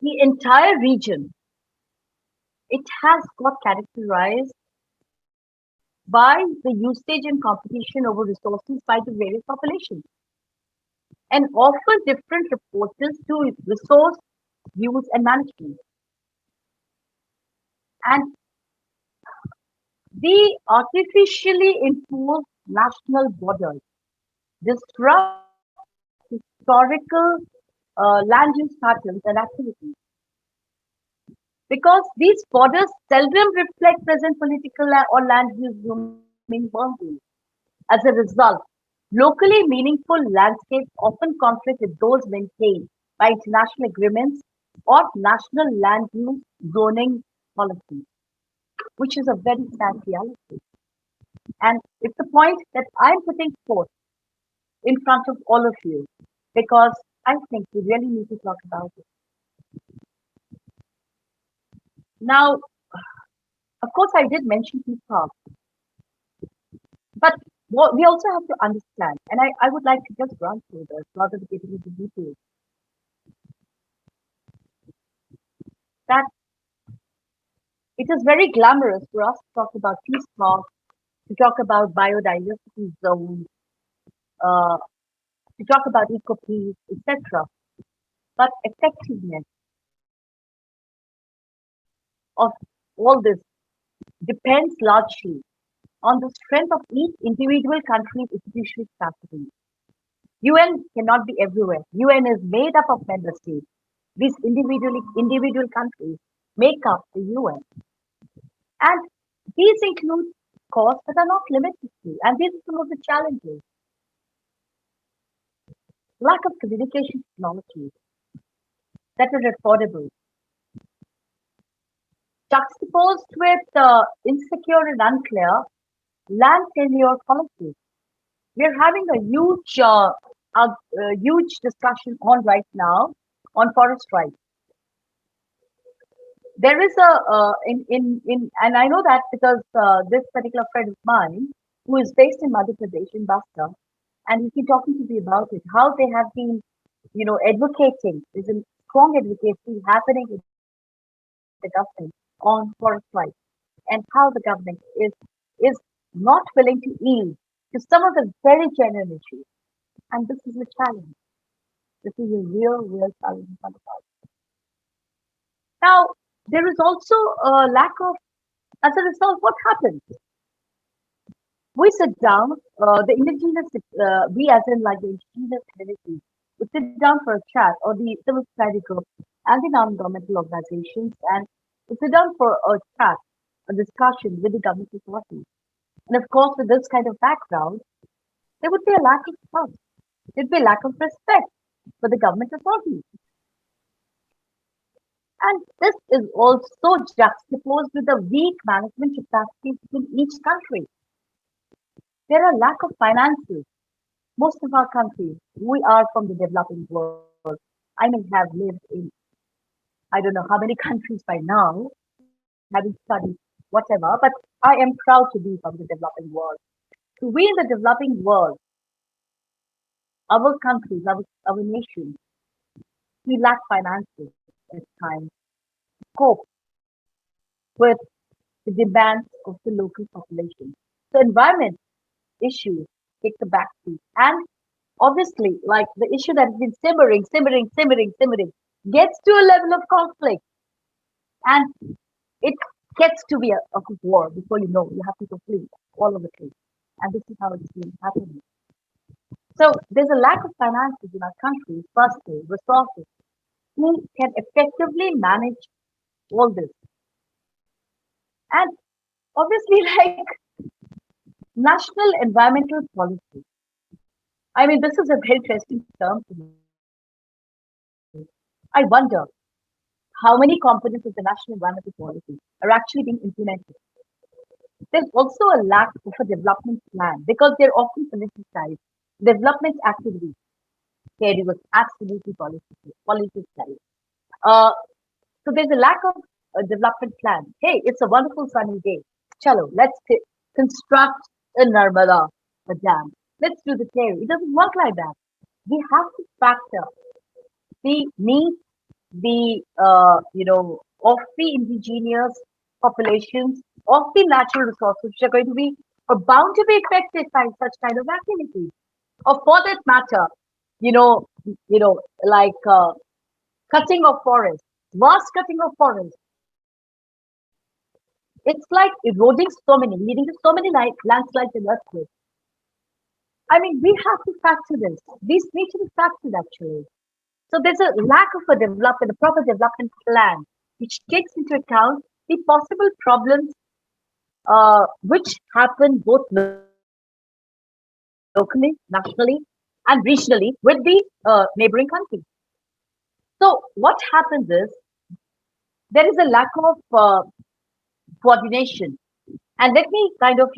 the entire region, it has got characterized by the usage and competition over resources by the various populations and offer different approaches to resource use and management. And the artificially imposed national borders disrupt historical land use patterns and activities because these borders seldom reflect present political or land use domain boundaries. As a result, locally meaningful landscapes often conflict with those maintained by international agreements or national land use zoning policies, which is a very sad reality. And it's the point that I'm putting forth in front of all of you because I think we really need to talk about it. Now, of course, I did mention peacock, but what we also have to understand, and I would like to just run through this rather than getting into details, that it is very glamorous for us to talk about peace talk, to talk about biodiversity zones, uh, to talk about eco peace, etc. But effectiveness of all this depends largely on the strength of each individual country's institutional capacity. UN cannot be everywhere. UN is made up of member states. These individual countries make up the UN. And these include costs that are not limited to. And these are some of the challenges. Lack of communication technologies that are affordable, juxtaposed with insecure and unclear land tenure policies. We're having a huge discussion on right now on forest rights. There is and I know that because this particular friend of mine, who is based in Madhya Pradesh in Basta, and he's been talking to me about it, how they have been, advocating. There's a strong advocacy happening in the government on forest rights, and how the government is not willing to yield to some of the very genuine issues. And this is a challenge. This is a real challenge in front of us. Now, there is also a lack of, as a result, what happens? We sit down, the indigenous, we as in like the indigenous community, we sit down for a chat, or the civil society group and the non-governmental organizations, and to sit down for a chat, a discussion with the government authorities. And of course, with this kind of background, there would be a lack of trust. There'd be a lack of respect for the government authorities. And this is also juxtaposed with the weak management capacities in each country. There are lack of finances. Most of our countries, we are from the developing world. I may have lived in I don't know how many countries by now, having studied whatever, but I am proud to be from the developing world. So we in the developing world, our countries, our nations, we lack finances at times, cope with the demands of the local population. So environment issues take the backseat. And obviously, like the issue that has been simmering, gets to a level of conflict. And it gets to be a war before you know you have people flee all over the place. And this is how it's been happening. So there's a lack of finances in our country, firstly, resources, who can effectively manage all this. And obviously, like national environmental policy. I mean, this is a very interesting term to me. I wonder how many components of the national environmental policy are actually being implemented. There's also a lack of a development plan because they're often politicized. Development activities, here it was absolutely politicized. Uh, so there's a lack of a development plan. Hey, it's a wonderful sunny day. Chalo, let's construct a Narmada a dam. Let's do the theory. It doesn't work like that. We have to factor the needs, the of the indigenous populations, of the natural resources, which are going to be bound to be affected by such kind of activities. Or for that matter, you know, like cutting of forests, vast cutting of forests. It's like eroding so many, leading to so many landslides and earthquakes. I mean, we have to factor this. These need to be factored actually. So there's a lack of a proper development plan, which takes into account the possible problems which happen both locally, nationally, and regionally with the neighboring countries. So what happens is there is a lack of coordination. And let me kind of,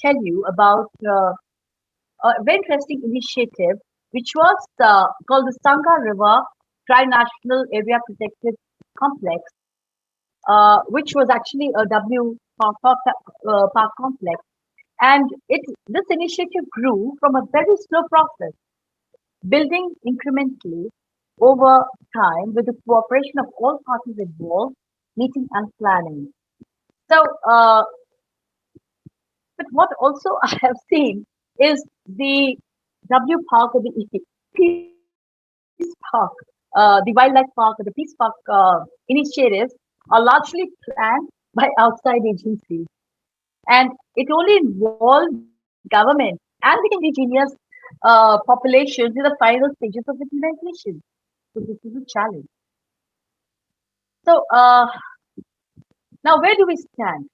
tell you about a very interesting initiative, which was called the Sangha River Tri-National Area Protected Complex, which was actually a park complex. And this initiative grew from a very slow process, building incrementally over time with the cooperation of all parties involved, meeting and planning. So, but what also I have seen is the W Park or the Peace Park, the Wildlife Park or the Peace Park initiatives are largely planned by outside agencies. And it only involves government and the indigenous populations in the final stages of implementation. So this is a challenge. So now where do we stand?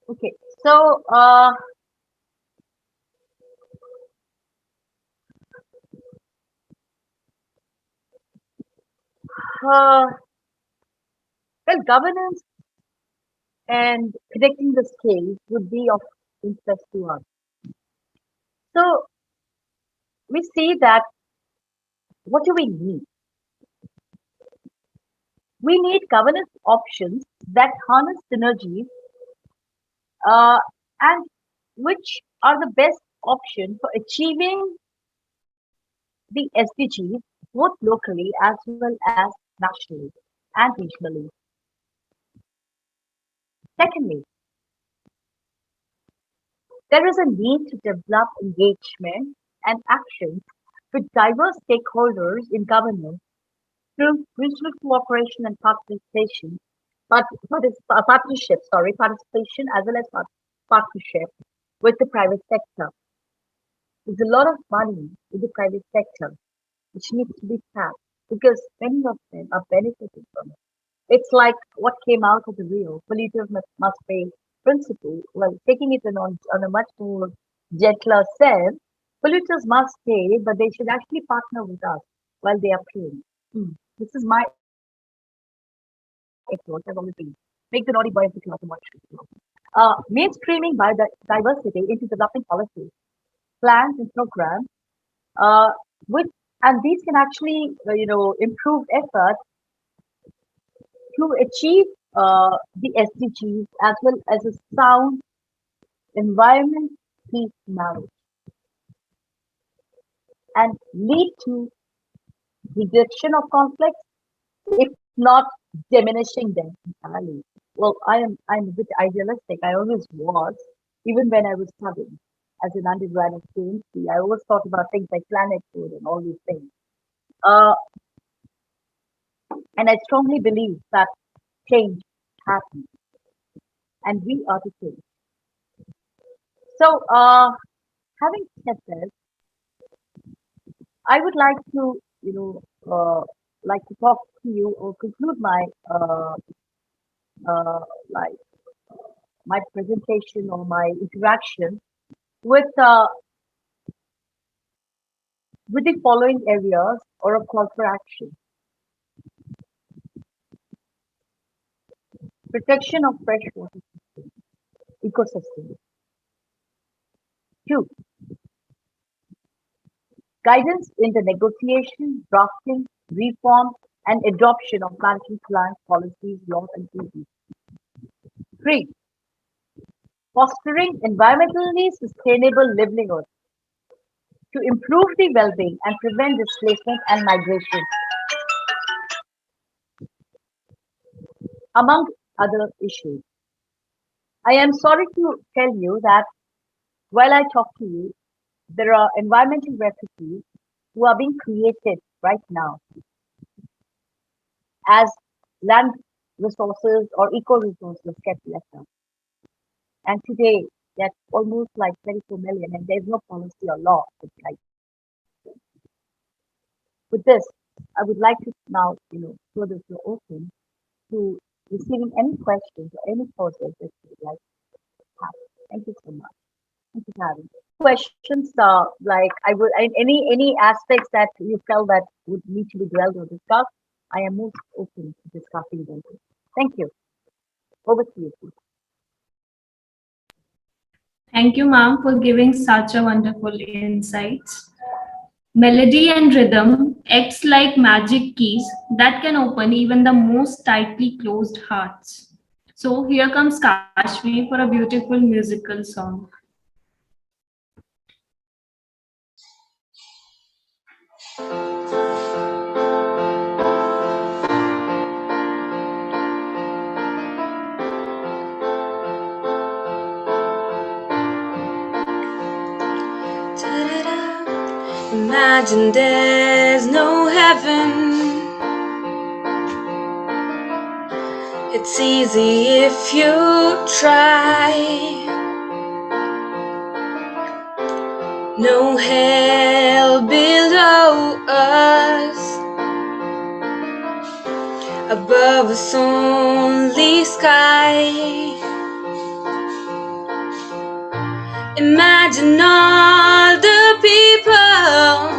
Okay, so well, governance and predicting the scale would be of interest to us. So we see that what do we need? We need governance options that harness synergies and which are the best option for achieving the SDGs both locally as well as nationally and regionally. Secondly, there is a need to develop engagement and actions with diverse stakeholders in governance through regional cooperation and participation, participation as well as partnership with the private sector. There's a lot of money in the private sector which needs to be tapped. because many of them are benefiting from it. It's like what came out of the Rio, polluter must pay principle. Well, taking it on a much more gentler sense, polluters must pay, but they should actually partner with us while they are paying. This is my approach. I've always been make the naughty boy of the class and watch it. Mainstreaming biodiversity into development policies, plans and programs, uh, which and these can actually improve efforts to achieve the SDGs as well as a sound environment, peace, marriage, and lead to reduction of conflicts, if not diminishing them entirely. Well, I'm a bit idealistic. I always was, even when I was studying as an undergrad at PhD. I always thought about things like planet food and all these things. Uh, and I strongly believe that change happens, and we are the change. So, having said this, I would like to, talk to you or conclude my uh, like my presentation or my interaction with the following areas or a call for action: protection of freshwater ecosystem. Two, guidance in the negotiation, drafting, reform, and adoption of management plans, policies, laws, and duties. Three, fostering environmentally sustainable livelihood to improve the well-being and prevent displacement and migration, among other issues. I am sorry to tell you that while I talk to you, there are environmental refugees who are being created right now as land resources or eco-resources get left out. And today, that's almost like 24 million, and there's no policy or law that guides them. With this, I would like to now, throw the floor open to receiving any questions or any thoughts that you would like to have. Thank you so much. Thank you for having me. Questions, any aspects that you felt that would need to be dwelled or discussed, I am most open to discussing them. Thank you. Over to you, please. Thank you, ma'am, for giving such a wonderful insights. Melody and rhythm acts like magic keys that can open even the most tightly closed hearts. So here comes Kashmir for a beautiful musical song. Imagine there's no heaven. It's easy if you try. No hell below us. Above us only sky. Imagine all the people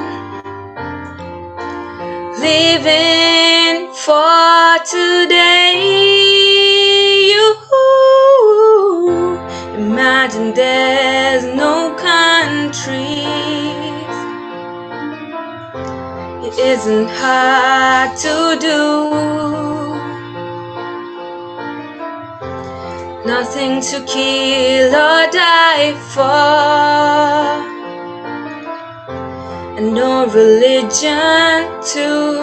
living for today. You imagine there's no countries. It isn't hard to do. Nothing to kill or die for, and no religion too.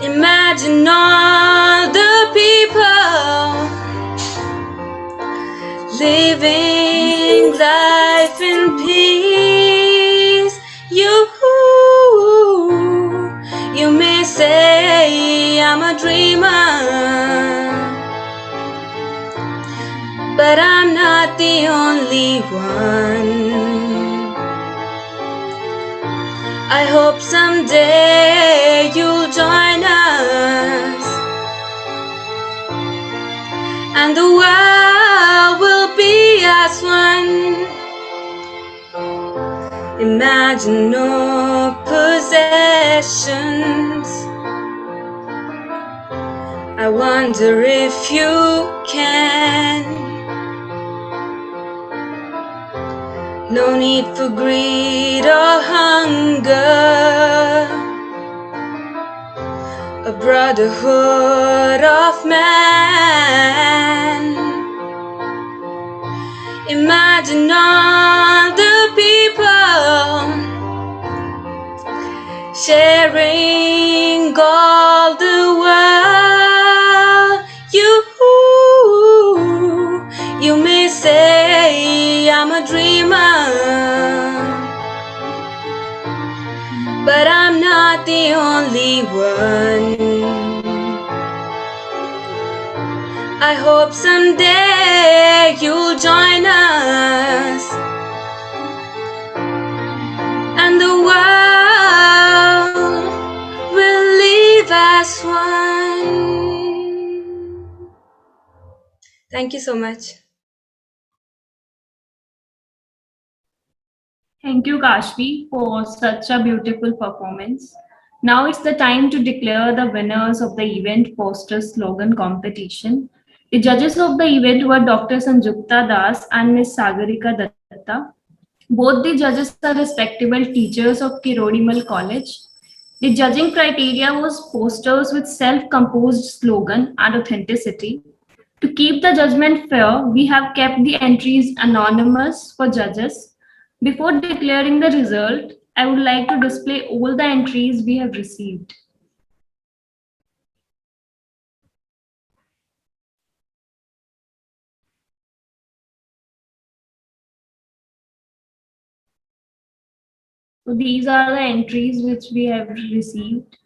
Imagine all the people living life in peace. You may say I'm a dreamer, but I'm not the only one. I hope someday you'll join us, and the world will be as one. Imagine no possessions. I wonder if you can. No need for greed or hunger. A brotherhood of man. Imagine all the people sharing all the world. You may say I'm a dreamer, but I'm not the only one. I hope someday you'll join us, and the world will live as one. Thank you so much. Thank you, Kashvi, for such a beautiful performance. Now it's the time to declare the winners of the event poster slogan competition. The judges of the event were Dr. Sanjukta Das and Ms. Sagarika Datta. Both the judges are respectable teachers of Kirori Mal College. The judging criteria was posters with self-composed slogan and authenticity. To keep the judgment fair, we have kept the entries anonymous for judges. Before declaring the result, I would like to display all the entries we have received. So these are the entries which we have received.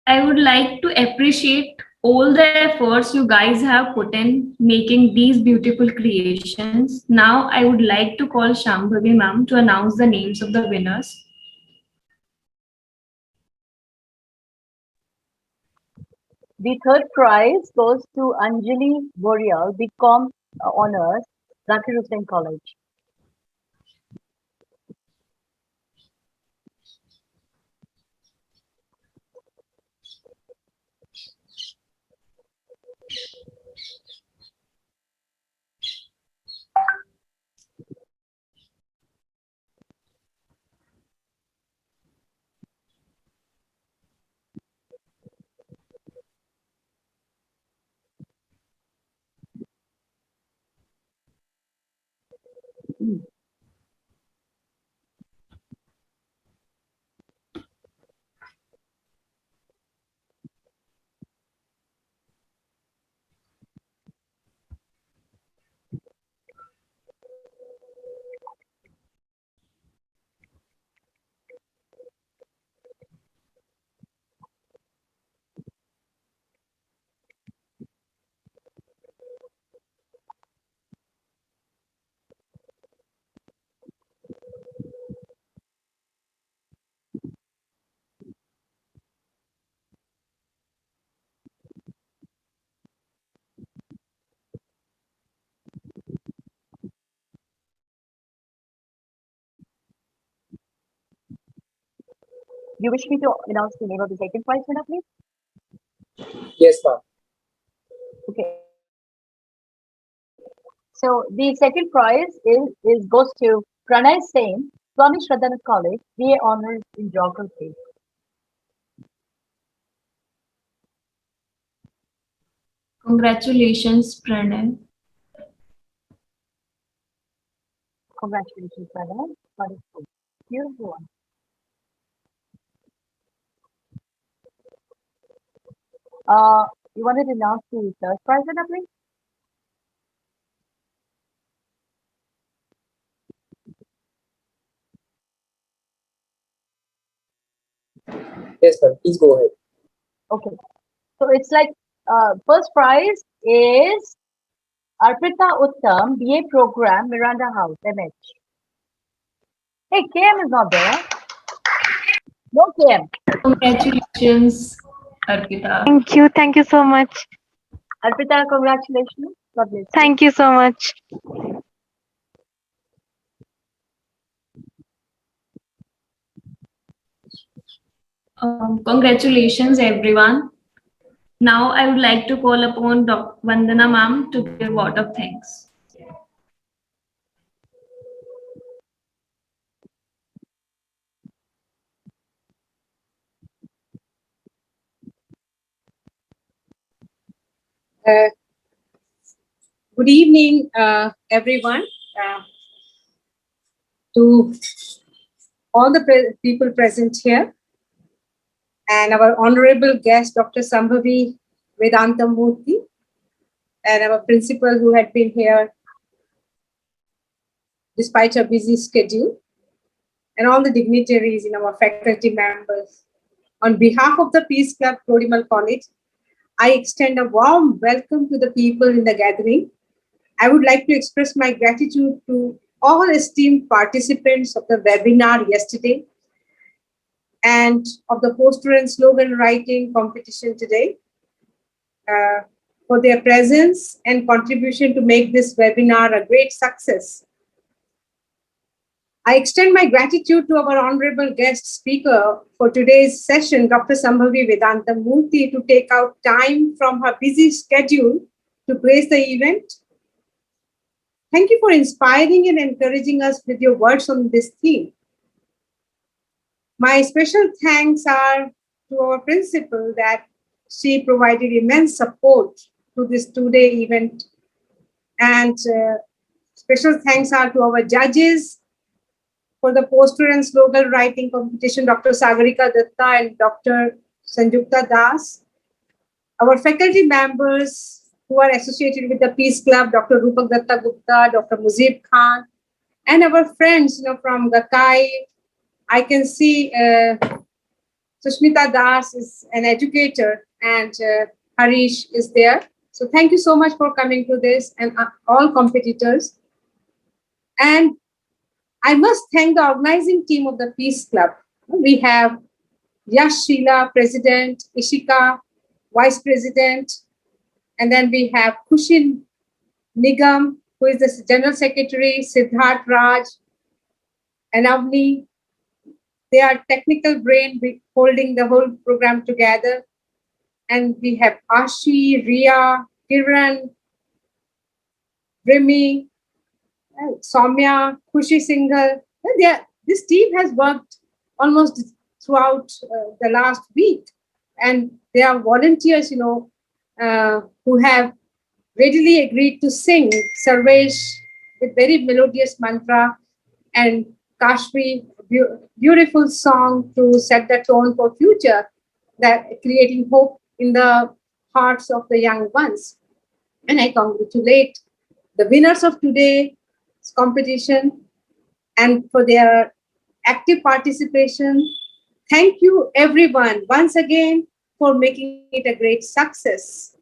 I would like to appreciate all the efforts you guys have put in making these beautiful creations. Now I would like to call Shambhavi ma'am to announce the names of the winners. The third prize goes to Anjali Boreal, BCom Honors, Zakir Hussain College. You wish me to announce the name of the second prize winner, please? Yes, ma'am. Okay. So the second prize is goes to Pranay Sen, Swami Shraddhanath College, BA Honors in Geography. Congratulations, Pranay. Congratulations, Pranay. Wonderful. Beautiful one. You wanted to announce the third prize, please? Yes, ma'am. Please go ahead. Okay. So it's like first prize is Arpita Uttam, BA program, Miranda House, MH. Hey, KM is not there. No KM. Congratulations, Arpita. Thank you so much. Arpita, congratulations. God bless you. Thank you so much. Congratulations, everyone. Now I would like to call upon Dr. Vandana ma'am to give a vote of thanks. Good evening, everyone. To all the people present here, and our honorable guest, Dr. Shambhavi Vedantam Murthy, and our principal who had been here despite her busy schedule, and all the dignitaries in our faculty members. On behalf of the Peace Club, Kirori Mal College, I extend a warm welcome to the people in the gathering. I would like to express my gratitude to all esteemed participants of the webinar yesterday and of the poster and slogan writing competition today for their presence and contribution to make this webinar a great success. I extend my gratitude to our honorable guest speaker for today's session, Dr. Shambhavi Vedantam Murthy, to take out time from her busy schedule to grace the event. Thank you for inspiring and encouraging us with your words on this theme. My special thanks are to our principal that she provided immense support to this two-day event. And special thanks are to our judges for the poster and slogan writing competition, Dr. Sagarika Datta and Dr. Sanjukta Das. Our faculty members who are associated with the Peace Club, Dr. Rupak Datta Gupta, Dr. Muzib Khan, and our friends from GAIA'21. I can see Sushmita Das is an educator and Harish is there. So thank you so much for coming to this and all competitors. And I must thank the organizing team of the Peace Club. We have Yash Sheila, President, Ishika, Vice President, and then we have Kushin Nigam, who is the General Secretary, Siddharth Raj, and Avni. They are technical brain holding the whole program together. And we have Ashi, Ria, Kiran, Rimi, Soumya, Khushi Singhal. This team has worked almost throughout the last week. And they are volunteers, who have readily agreed to sing Sarvesh with very melodious mantra and Kashmir, beautiful song to set the tone for future, that creating hope in the hearts of the young ones. And I congratulate the winners of today's competition and for their active participation. Thank you everyone once again for making it a great success.